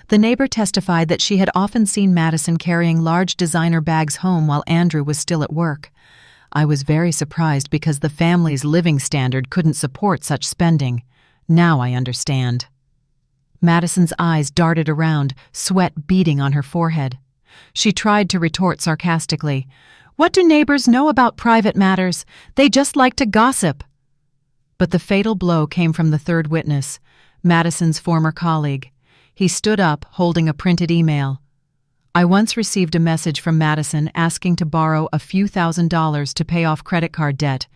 The neighbor testified that she had often seen Madison carrying large designer bags home while Andrew was still at work. I was very surprised because the family's living standard couldn't support such spending. Now I understand. Madison's eyes darted around, sweat beading on her forehead. She tried to retort sarcastically, "What do neighbors know about private matters? They just like to gossip." But the fatal blow came from the third witness, Madison's former colleague. He stood up, holding a printed email. "I once received a message from Madison asking to borrow a few $1,000s to pay off credit card debt.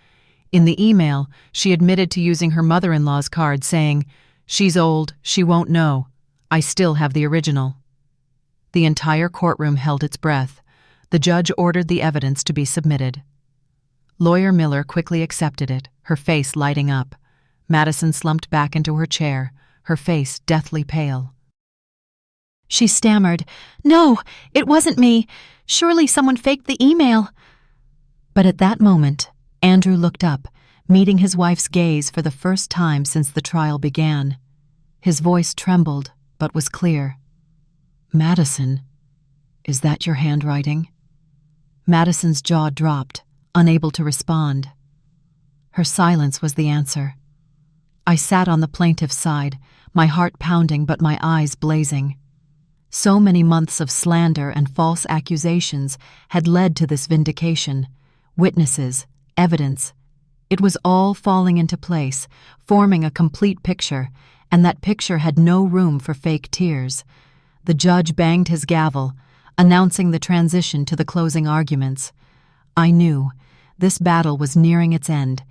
In the email, she admitted to using her mother-in-law's card, saying, 'She's old, she won't know. I still have the original.'" The entire courtroom held its breath. The judge ordered the evidence to be submitted. Lawyer Miller quickly accepted it, her face lighting up. Madison slumped back into her chair, her face deathly pale. She stammered, "No, it wasn't me. Surely someone faked the email." But at that moment, Andrew looked up, meeting his wife's gaze for the first time since the trial began. His voice trembled, but was clear. "Madison, is that your handwriting?" Madison's jaw dropped, unable to respond. Her silence was the answer. I sat on the plaintiff's side, my heart pounding but my eyes blazing. So many months of slander and false accusations had led to this vindication. Witnesses, evidence. It was all falling into place, forming a complete picture, and that picture had no room for fake tears. The judge banged his gavel, announcing the transition to the closing arguments. I knew this battle was nearing its end,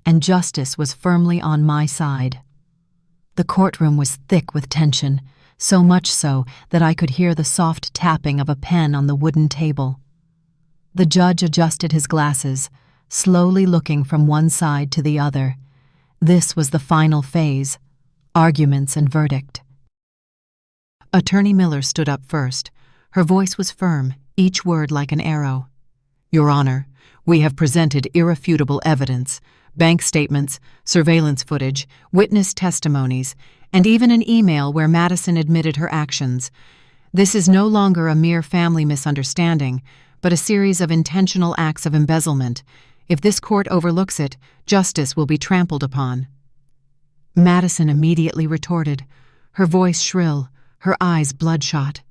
and justice was firmly on my side. The courtroom was thick with tension, so much so that I could hear the soft tapping of a pen on the wooden table. The judge adjusted his glasses, slowly looking from one side to the other. This was the final phase, arguments and verdict. Attorney Miller stood up first. Her voice was firm, each word like an arrow. "Your Honor, we have presented irrefutable evidence, bank statements, surveillance footage, witness testimonies, and even an email where Madison admitted her actions. This is no longer a mere family misunderstanding, but a series of intentional acts of embezzlement. If this court overlooks it, justice will be trampled upon." Madison immediately retorted, her voice shrill, her eyes bloodshot.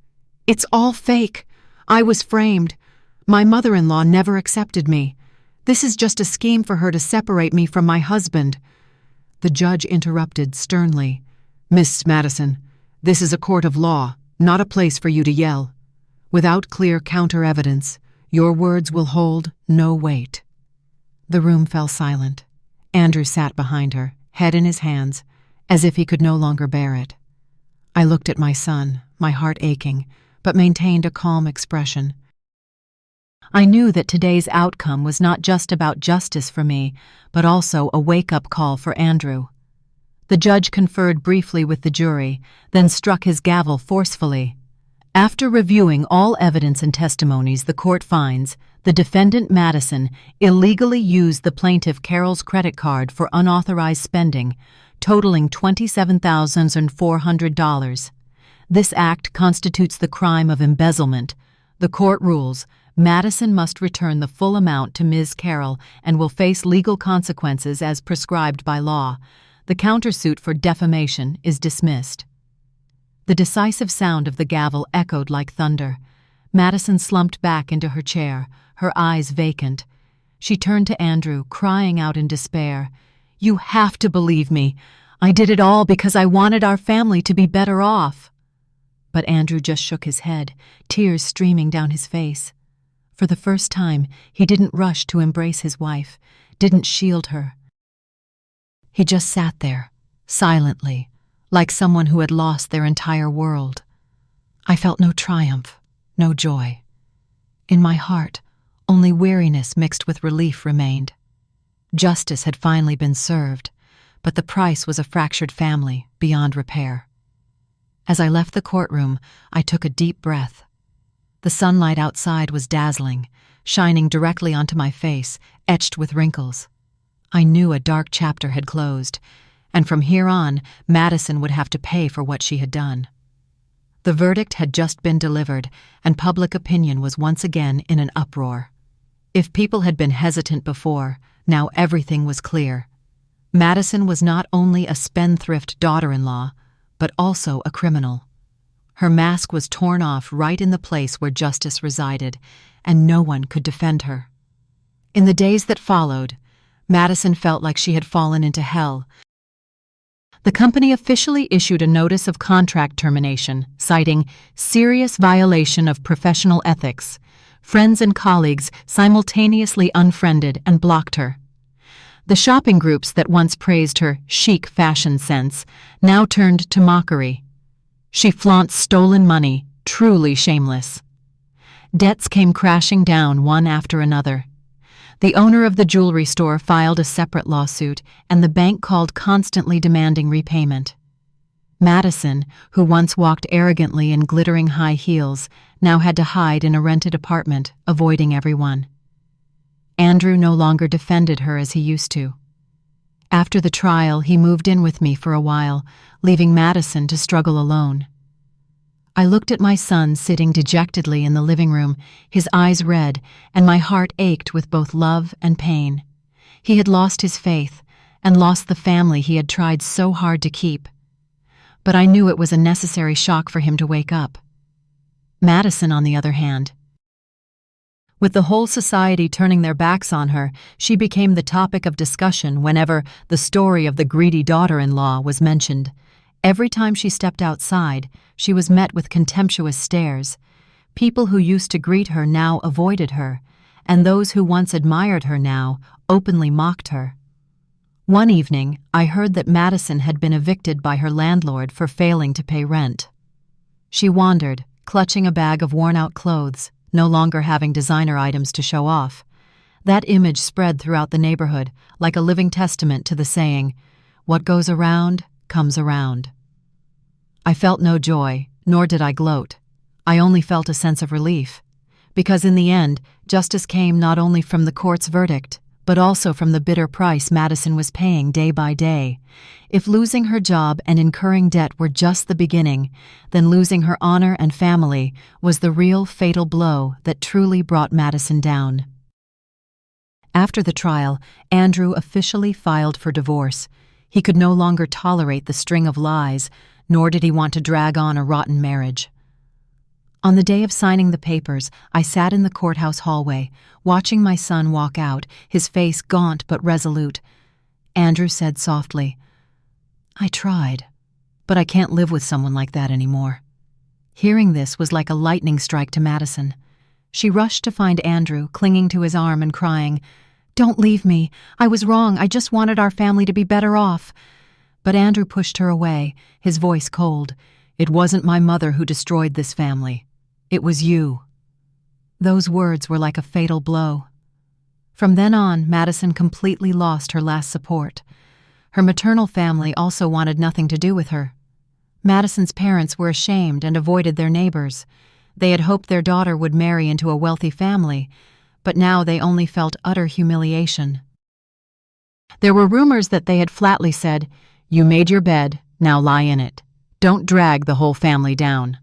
"It's all fake. I was framed. My mother-in-law never accepted me. This is just a scheme for her to separate me from my husband." The judge interrupted sternly, "Miss Madison, this is a court of law, not a place for you to yell. Without clear counter-evidence, your words will hold no weight." The room fell silent. Andrew sat behind her, head in his hands, as if he could no longer bear it. I looked at my son, my heart aching, but maintained a calm expression. I knew that today's outcome was not just about justice for me, but also a wake-up call for Andrew. The judge conferred briefly with the jury, then struck his gavel forcefully. After reviewing all evidence and testimonies, the court finds the defendant Madison illegally used the plaintiff Carroll's credit card for unauthorized spending, totaling $27,400. This act constitutes the crime of embezzlement. The court rules Madison must return the full amount to Ms. Carroll and will face legal consequences as prescribed by law. The countersuit for defamation is dismissed. The decisive sound of the gavel echoed like thunder. Madison slumped back into her chair, her eyes vacant. She turned to Andrew, crying out in despair, "You have to believe me. I did it all because I wanted our family to be better off." But Andrew just shook his head, tears streaming down his face. For the first time, he didn't rush to embrace his wife, didn't shield her. He just sat there, silently, like someone who had lost their entire world. I felt no triumph, no joy. In my heart, only weariness mixed with relief remained. Justice had finally been served, but the price was a fractured family beyond repair. As I left the courtroom, I took a deep breath. The sunlight outside was dazzling, shining directly onto my face, etched with wrinkles. I knew a dark chapter had closed, and from here on, Madison would have to pay for what she had done. The verdict had just been delivered, and public opinion was once again in an uproar. If people had been hesitant before, now everything was clear. Madison was not only a spendthrift daughter-in-law, but also a criminal. Her mask was torn off right in the place where justice resided, and no one could defend her. In the days that followed, Madison felt like she had fallen into hell. The company officially issued a notice of contract termination, citing serious violation of professional ethics. Friends and colleagues simultaneously unfriended and blocked her. The shopping groups that once praised her chic fashion sense now turned to mockery. She flaunts stolen money, truly shameless. Debts came crashing down one after another. The owner of the jewelry store filed a separate lawsuit, and the bank called constantly demanding repayment. Madison, who once walked arrogantly in glittering high heels, now had to hide in a rented apartment, avoiding everyone. Andrew no longer defended her as he used to. After the trial, he moved in with me for a while, leaving Madison to struggle alone. I looked at my son sitting dejectedly in the living room, his eyes red, and my heart ached with both love and pain. He had lost his faith, and lost the family he had tried so hard to keep. But I knew it was a necessary shock for him to wake up. Madison, on the other hand, with the whole society turning their backs on her, she became the topic of discussion whenever the story of the greedy daughter-in-law was mentioned. Every time she stepped outside, she was met with contemptuous stares. People who used to greet her now avoided her, and those who once admired her now openly mocked her. One evening, I heard that Madison had been evicted by her landlord for failing to pay rent. She wandered, clutching a bag of worn-out clothes, no longer having designer items to show off. That image spread throughout the neighborhood, like a living testament to the saying, "What goes around, comes around." I felt no joy, nor did I gloat. I only felt a sense of relief. Because in the end, justice came not only from the court's verdict, but also from the bitter price Madison was paying day by day. If losing her job and incurring debt were just the beginning, then losing her honor and family was the real fatal blow that truly brought Madison down. After the trial, Andrew officially filed for divorce. He could no longer tolerate the string of lies, nor did he want to drag on a rotten marriage. On the day of signing the papers, I sat in the courthouse hallway, watching my son walk out, his face gaunt but resolute. Andrew said softly, "I tried, but I can't live with someone like that anymore." Hearing this was like a lightning strike to Madison. She rushed to find Andrew, clinging to his arm and crying, "Don't leave me. I was wrong. I just wanted our family to be better off." But Andrew pushed her away, his voice cold. "It wasn't my mother who destroyed this family. It was you." Those words were like a fatal blow. From then on, Madison completely lost her last support. Her maternal family also wanted nothing to do with her. Madison's parents were ashamed and avoided their neighbors. They had hoped their daughter would marry into a wealthy family, but now they only felt utter humiliation. There were rumors that they had flatly said, "You made your bed, now lie in it. Don't drag the whole family down."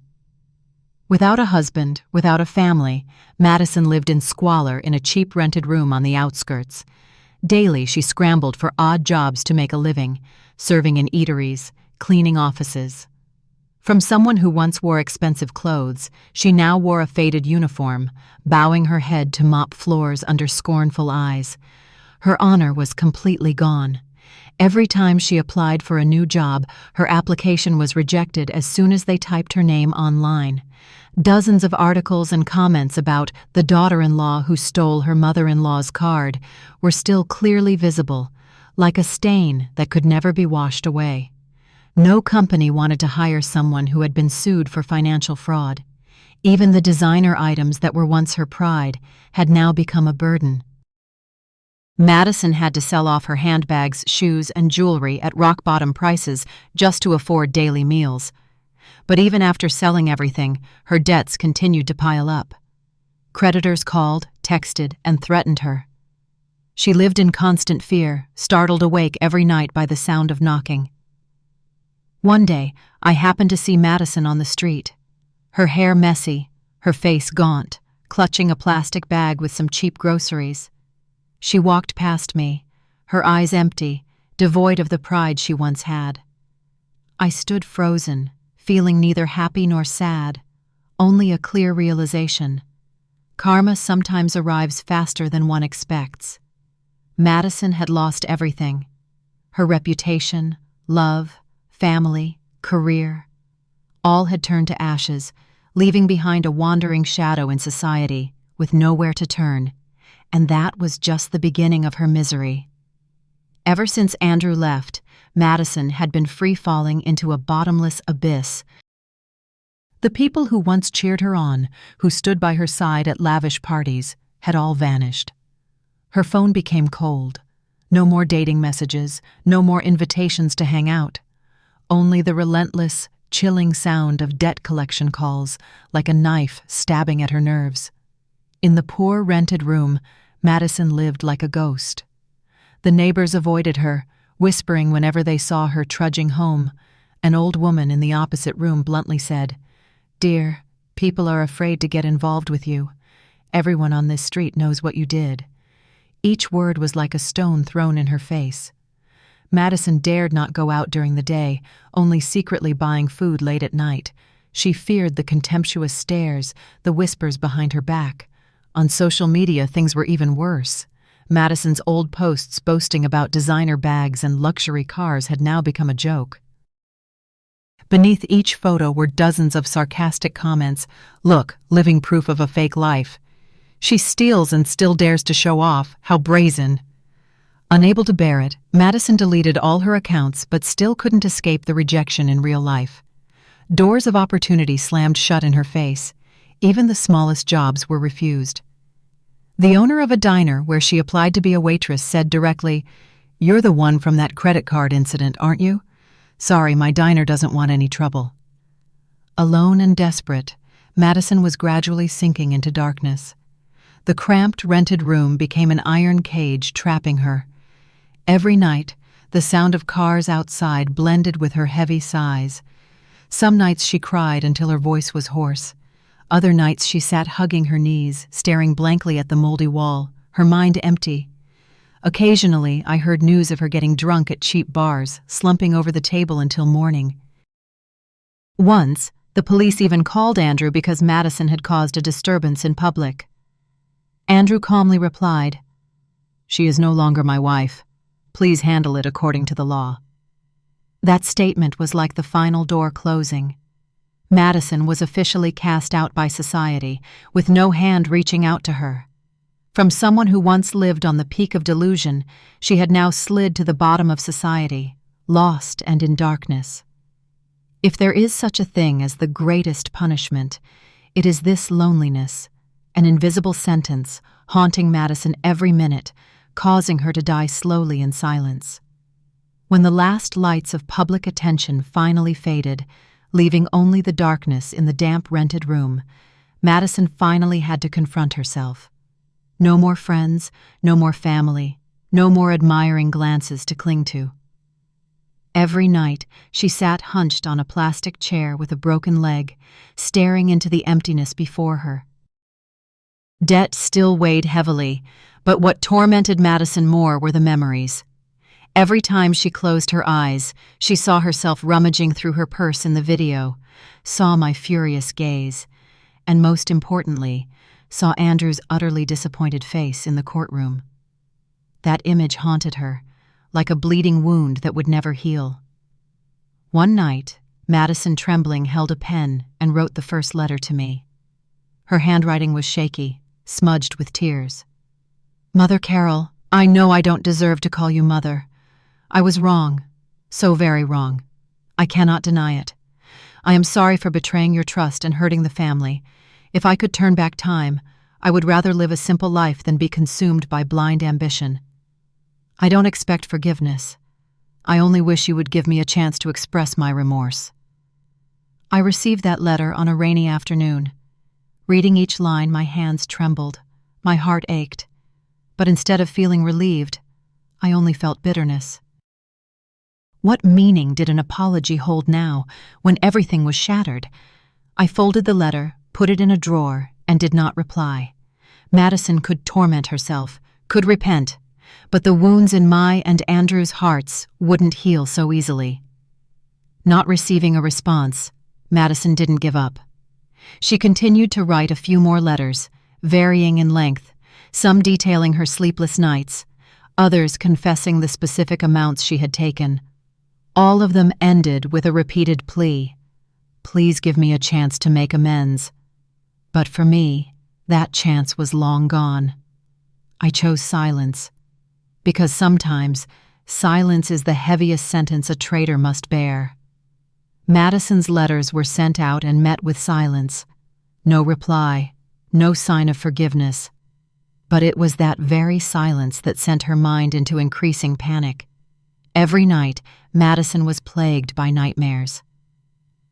Without a husband, without a family, Madison lived in squalor in a cheap rented room on the outskirts. Daily she scrambled for odd jobs to make a living, serving in eateries, cleaning offices. From someone who once wore expensive clothes, she now wore a faded uniform, bowing her head to mop floors under scornful eyes. Her honor was completely gone. Every time she applied for a new job, her application was rejected as soon as they typed her name online. Dozens of articles and comments about the daughter-in-law who stole her mother-in-law's card were still clearly visible, like a stain that could never be washed away. No company wanted to hire someone who had been sued for financial fraud. Even the designer items that were once her pride had now become a burden. Madison had to sell off her handbags, shoes, and jewelry at rock-bottom prices just to afford daily meals. But even after selling everything, her debts continued to pile up. Creditors called, texted, and threatened her. She lived in constant fear, startled awake every night by the sound of knocking. One day, I happened to see Madison on the street. Her hair messy, her face gaunt, clutching a plastic bag with some cheap groceries. She walked past me, her eyes empty, devoid of the pride she once had. I stood frozen, feeling neither happy nor sad, only a clear realization. Karma sometimes arrives faster than one expects. Madison had lost everything. Her reputation, love, family, career. All had turned to ashes, leaving behind a wandering shadow in society, with nowhere to turn. And that was just the beginning of her misery. Ever since Andrew left, Madison had been free-falling into a bottomless abyss. The people who once cheered her on, who stood by her side at lavish parties, had all vanished. Her phone became cold. No more dating messages, no more invitations to hang out. Only the relentless, chilling sound of debt collection calls, like a knife stabbing at her nerves. In the poor rented room, Madison lived like a ghost. The neighbors avoided her, whispering whenever they saw her trudging home. An old woman in the opposite room bluntly said, "Dear, people are afraid to get involved with you. Everyone on this street knows what you did." Each word was like a stone thrown in her face. Madison dared not go out during the day, only secretly buying food late at night. She feared the contemptuous stares, the whispers behind her back. On social media, things were even worse. Madison's old posts boasting about designer bags and luxury cars had now become a joke. Beneath each photo were dozens of sarcastic comments. "Look, living proof of a fake life. She steals and still dares to show off. How brazen." Unable to bear it, Madison deleted all her accounts but still couldn't escape the rejection in real life. Doors of opportunity slammed shut in her face. Even the smallest jobs were refused. The owner of a diner where she applied to be a waitress said directly, "You're the one from that credit card incident, aren't you? Sorry, my diner doesn't want any trouble." Alone and desperate, Madison was gradually sinking into darkness. The cramped, rented room became an iron cage trapping her. Every night, the sound of cars outside blended with her heavy sighs. Some nights she cried until her voice was hoarse. Other nights she sat hugging her knees, staring blankly at the moldy wall, her mind empty. Occasionally, I heard news of her getting drunk at cheap bars, slumping over the table until morning. Once, the police even called Andrew because Madison had caused a disturbance in public. Andrew calmly replied, "She is no longer my wife. Please handle it according to the law." That statement was like the final door closing. Madison was officially cast out by society, with no hand reaching out to her. From someone who once lived on the peak of delusion, she had now slid to the bottom of society, lost and in darkness. If there is such a thing as the greatest punishment, it is this loneliness, an invisible sentence haunting Madison every minute, causing her to die slowly in silence. When the last lights of public attention finally faded, leaving only the darkness in the damp rented room, Madison finally had to confront herself. No more friends, no more family, no more admiring glances to cling to. Every night, she sat hunched on a plastic chair with a broken leg, staring into the emptiness before her. Debt still weighed heavily, but what tormented Madison more were the memories. Every time she closed her eyes, she saw herself rummaging through her purse in the video, saw my furious gaze, and most importantly, saw Andrew's utterly disappointed face in the courtroom. That image haunted her, like a bleeding wound that would never heal. One night, Madison, trembling, held a pen and wrote the first letter to me. Her handwriting was shaky, smudged with tears. "Mother Carol, I know I don't deserve to call you mother. I was wrong, so very wrong. I cannot deny it. I am sorry for betraying your trust and hurting the family. If I could turn back time, I would rather live a simple life than be consumed by blind ambition. I don't expect forgiveness. I only wish you would give me a chance to express my remorse. I received that letter on a rainy afternoon. Reading each line, my hands trembled, my heart ached. But instead of feeling relieved, I only felt bitterness. What meaning did an apology hold now, when everything was shattered? I folded the letter, put it in a drawer, and did not reply. Madison could torment herself, could repent, but the wounds in my and Andrew's hearts wouldn't heal so easily. Not receiving a response, Madison didn't give up. She continued to write a few more letters, varying in length, some detailing her sleepless nights, others confessing the specific amounts she had taken. All of them ended with a repeated plea. Please give me a chance to make amends. But for me, that chance was long gone. I chose silence, because sometimes silence is the heaviest sentence a traitor must bear. Madison's letters were sent out and met with silence. No reply, no sign of forgiveness. But it was that very silence that sent her mind into increasing panic. Every night, Madison was plagued by nightmares.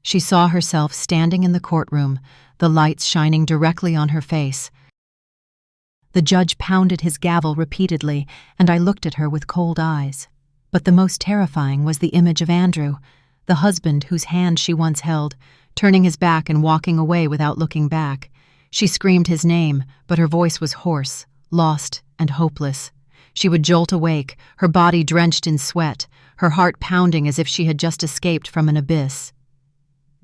She saw herself standing in the courtroom, the lights shining directly on her face. The judge pounded his gavel repeatedly, and I looked at her with cold eyes. But the most terrifying was the image of Andrew, the husband whose hand she once held, turning his back and walking away without looking back. She screamed his name, but her voice was hoarse, lost, and hopeless. She would jolt awake, her body drenched in sweat, her heart pounding as if she had just escaped from an abyss.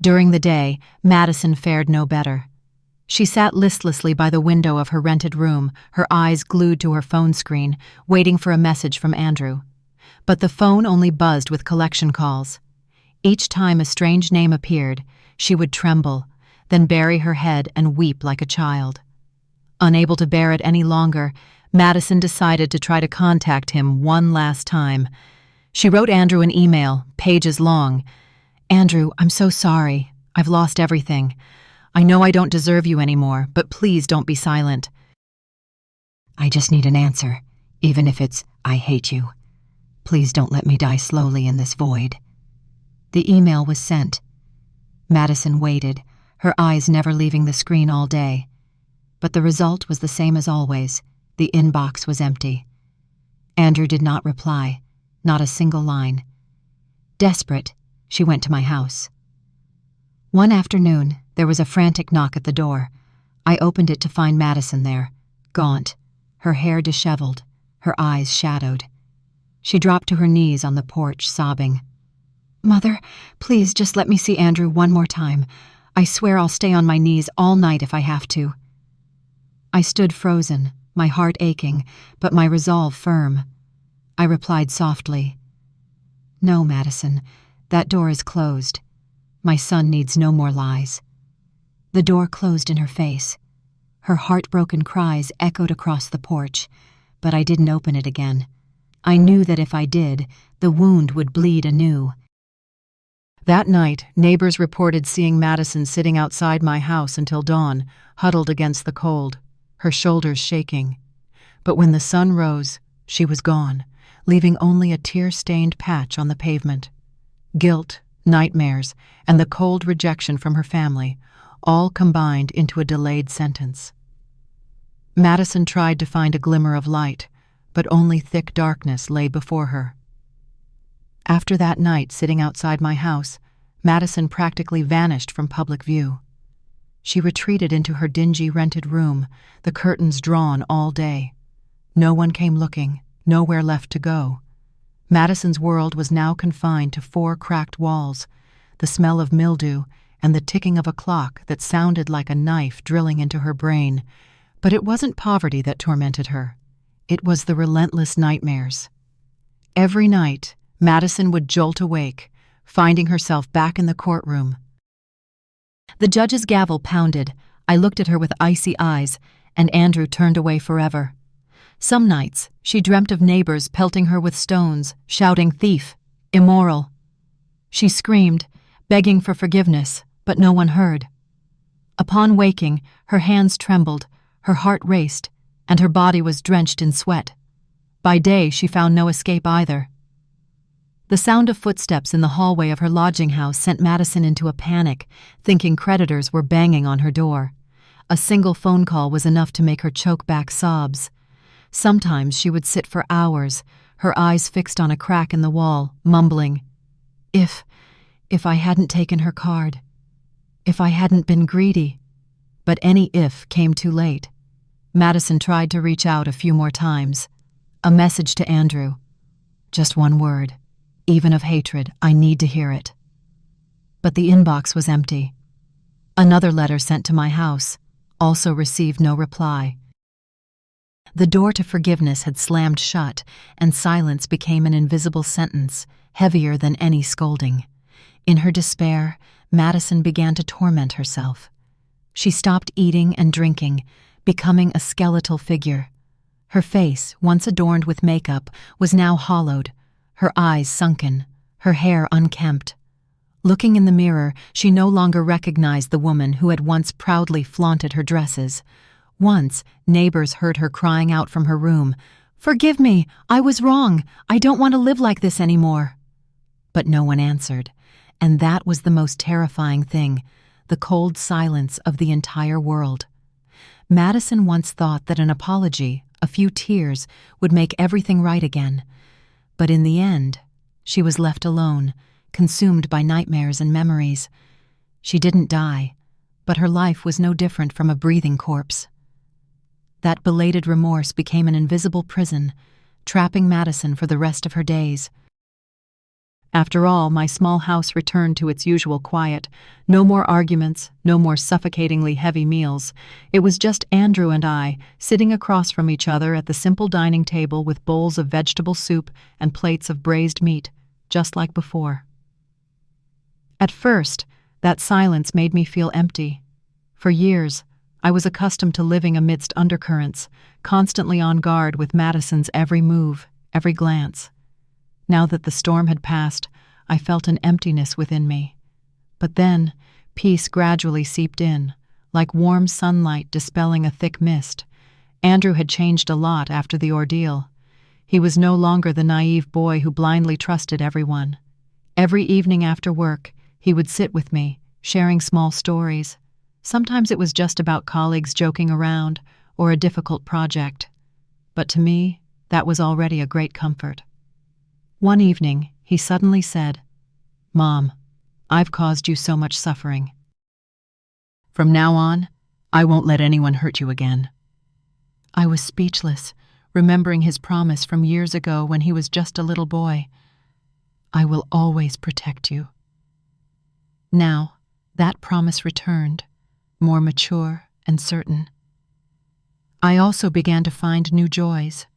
During the day, Madison fared no better. She sat listlessly by the window of her rented room, her eyes glued to her phone screen, waiting for a message from Andrew. But the phone only buzzed with collection calls. Each time a strange name appeared, she would tremble, then bury her head and weep like a child. Unable to bear it any longer, Madison decided to try to contact him one last time. She wrote Andrew an email, pages long. Andrew, I'm so sorry. I've lost everything. I know I don't deserve you anymore, but please don't be silent. I just need an answer, even if it's, I hate you. Please don't let me die slowly in this void. The email was sent. Madison waited, her eyes never leaving the screen all day. But the result was the same as always. The inbox was empty. Andrew did not reply, not a single line. Desperate, she went to my house. One afternoon, there was a frantic knock at the door. I opened it to find Madison there, gaunt, her hair disheveled, her eyes shadowed. She dropped to her knees on the porch, sobbing. Mother, please just let me see Andrew one more time. I swear I'll stay on my knees all night if I have to. I stood frozen, my heart aching, but my resolve firm. I replied softly, No, Madison, that door is closed. My son needs no more lies. The door closed in her face. Her heartbroken cries echoed across the porch, but I didn't open it again. I knew that if I did, the wound would bleed anew. That night, neighbors reported seeing Madison sitting outside my house until dawn, huddled against the cold, her shoulders shaking. But when the sun rose, she was gone, leaving only a tear-stained patch on the pavement. Guilt, nightmares, and the cold rejection from her family all combined into a delayed sentence. Madison tried to find a glimmer of light, but only thick darkness lay before her. After that night sitting outside my house, Madison practically vanished from public view. She retreated into her dingy rented room, the curtains drawn all day. No one came looking, nowhere left to go. Madison's world was now confined to 4 cracked walls, the smell of mildew, and the ticking of a clock that sounded like a knife drilling into her brain. But it wasn't poverty that tormented her. It was the relentless nightmares. Every night, Madison would jolt awake, finding herself back in the courtroom. The judge's gavel pounded. I looked at her with icy eyes, and Andrew turned away forever. Some nights, she dreamt of neighbors pelting her with stones, shouting thief, immoral. She screamed, begging for forgiveness, but no one heard. Upon waking, her hands trembled, her heart raced, and her body was drenched in sweat. By day, she found no escape either. The sound of footsteps in the hallway of her lodging house sent Madison into a panic, thinking creditors were banging on her door. A single phone call was enough to make her choke back sobs. Sometimes she would sit for hours, her eyes fixed on a crack in the wall, mumbling, If I hadn't taken her card. If I hadn't been greedy. But any if came too late. Madison tried to reach out a few more times. A message to Andrew. Just one word. Even of hatred, I need to hear it. But the inbox was empty. Another letter sent to my house also received no reply. The door to forgiveness had slammed shut, and silence became an invisible sentence, heavier than any scolding. In her despair, Madison began to torment herself. She stopped eating and drinking, becoming a skeletal figure. Her face, once adorned with makeup, was now hollowed, her eyes sunken, her hair unkempt. Looking in the mirror, she no longer recognized the woman who had once proudly flaunted her dresses. Once, neighbors heard her crying out from her room, "Forgive me, I was wrong, I don't want to live like this anymore." But no one answered, and that was the most terrifying thing, the cold silence of the entire world. Madison once thought that an apology, a few tears, would make everything right again. But in the end, she was left alone, consumed by nightmares and memories. She didn't die, but her life was no different from a breathing corpse. That belated remorse became an invisible prison, trapping Madison for the rest of her days. After all, my small house returned to its usual quiet. No more arguments, no more suffocatingly heavy meals. It was just Andrew and I, sitting across from each other at the simple dining table with bowls of vegetable soup and plates of braised meat, just like before. At first, that silence made me feel empty. For years, I was accustomed to living amidst undercurrents, constantly on guard with Madison's every move, every glance. Now that the storm had passed, I felt an emptiness within me. But then, peace gradually seeped in, like warm sunlight dispelling a thick mist. Andrew had changed a lot after the ordeal. He was no longer the naive boy who blindly trusted everyone. Every evening after work, he would sit with me, sharing small stories. Sometimes it was just about colleagues joking around or a difficult project. But to me, that was already a great comfort. One evening, he suddenly said, "Mom, I've caused you so much suffering. From now on, I won't let anyone hurt you again." I was speechless, remembering his promise from years ago when he was just a little boy. "I will always protect you." Now, that promise returned, more mature and certain. I also began to find new joys.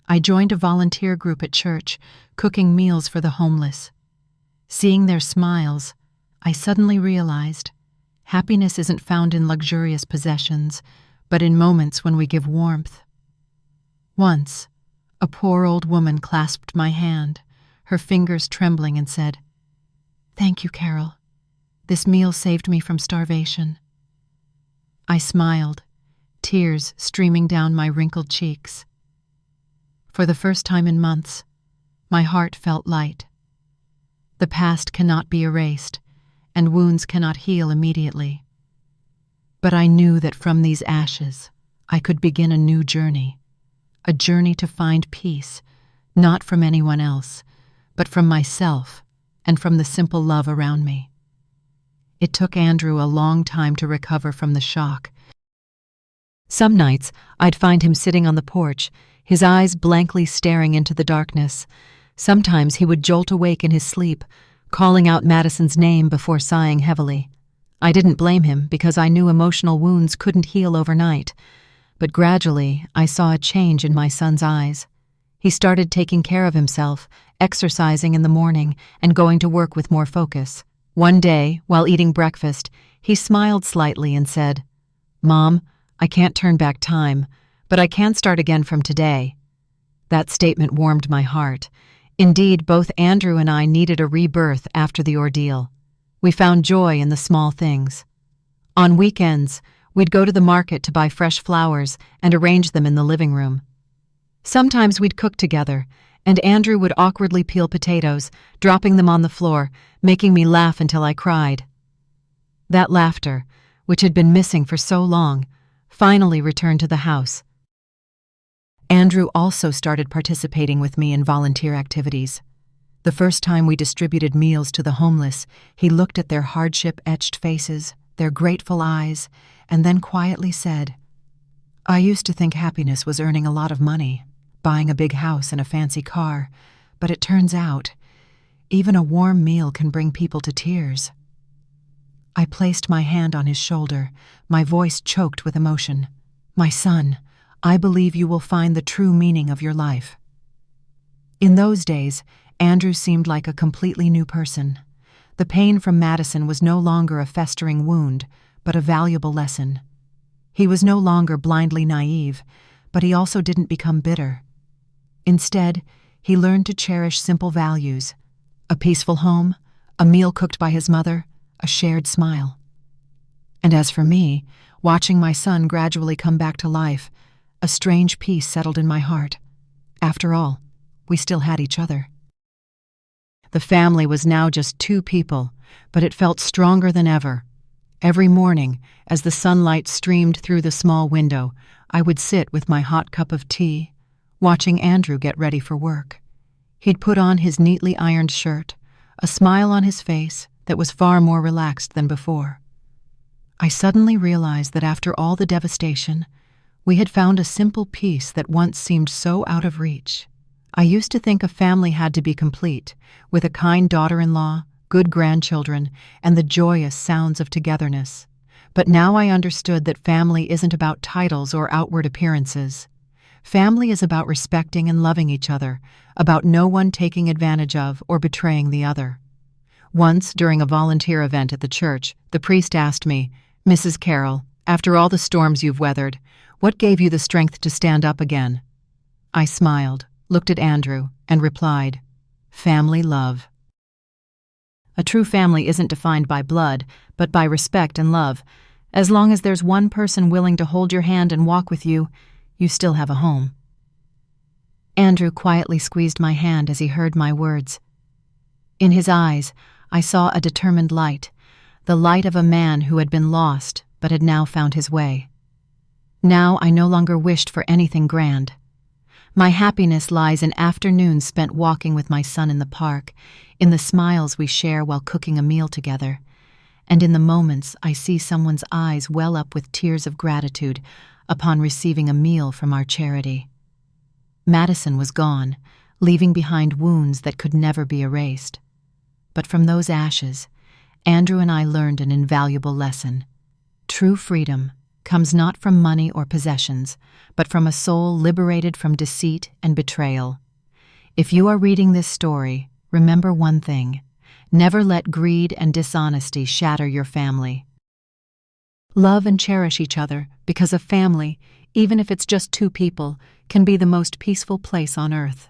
I joined a volunteer group at church, cooking meals for the homeless. Seeing their smiles, I suddenly realized happiness isn't found in luxurious possessions, but in moments when we give warmth. Once, a poor old woman clasped my hand, her fingers trembling, and said, "Thank you, Carol. This meal saved me from starvation." I smiled, tears streaming down my wrinkled cheeks. For the first time in months, my heart felt light. The past cannot be erased, and wounds cannot heal immediately. But I knew that from these ashes, I could begin a new journey, a journey to find peace, not from anyone else, but from myself and from the simple love around me. It took Andrew a long time to recover from the shock. Some nights, I'd find him sitting on the porch, his eyes blankly staring into the darkness. Sometimes he would jolt awake in his sleep, calling out Madison's name before sighing heavily. I didn't blame him because I knew emotional wounds couldn't heal overnight. But gradually, I saw a change in my son's eyes. He started taking care of himself, exercising in the morning, and going to work with more focus. One day, while eating breakfast, he smiled slightly and said, "Mom, I can't turn back time, but I can start again from today." That statement warmed my heart. Indeed, both Andrew and I needed a rebirth after the ordeal. We found joy in the small things. On weekends, we'd go to the market to buy fresh flowers and arrange them in the living room. Sometimes we'd cook together, and Andrew would awkwardly peel potatoes, dropping them on the floor, making me laugh until I cried. That laughter, which had been missing for so long, finally returned to the house. Andrew also started participating with me in volunteer activities. The first time we distributed meals to the homeless, he looked at their hardship-etched faces, their grateful eyes, and then quietly said, "I used to think happiness was earning a lot of money, buying a big house and a fancy car, but it turns out, even a warm meal can bring people to tears." I placed my hand on his shoulder, my voice choked with emotion. "My son, I believe you will find the true meaning of your life." In those days, Andrew seemed like a completely new person. The pain from Madison was no longer a festering wound, but a valuable lesson. He was no longer blindly naive, but he also didn't become bitter. Instead, he learned to cherish simple values: a peaceful home, a meal cooked by his mother, a shared smile. And as for me, watching my son gradually come back to life, a strange peace settled in my heart. After all, we still had each other. The family was now just two people, but it felt stronger than ever. Every morning, as the sunlight streamed through the small window, I would sit with my hot cup of tea, watching Andrew get ready for work. He'd put on his neatly ironed shirt, a smile on his face that was far more relaxed than before. I suddenly realized that after all the devastation, we had found a simple peace that once seemed so out of reach. I used to think a family had to be complete, with a kind daughter-in-law, good grandchildren, and the joyous sounds of togetherness. But now I understood that family isn't about titles or outward appearances. Family is about respecting and loving each other, about no one taking advantage of or betraying the other. Once, during a volunteer event at the church, the priest asked me, "Mrs. Carroll, after all the storms you've weathered, what gave you the strength to stand up again?" I smiled, looked at Andrew, and replied, "Family love." A true family isn't defined by blood, but by respect and love. As long as there's one person willing to hold your hand and walk with you, you still have a home. Andrew quietly squeezed my hand as he heard my words. In his eyes, I saw a determined light, the light of a man who had been lost but had now found his way. Now I no longer wished for anything grand. My happiness lies in afternoons spent walking with my son in the park, in the smiles we share while cooking a meal together, and in the moments I see someone's eyes well up with tears of gratitude upon receiving a meal from our charity. Madison was gone, leaving behind wounds that could never be erased. But from those ashes, Andrew and I learned an invaluable lesson. True freedom comes not from money or possessions, but from a soul liberated from deceit and betrayal. If you are reading this story, remember one thing: never let greed and dishonesty shatter your family. Love and cherish each other, because a family, even if it's just two people, can be the most peaceful place on earth.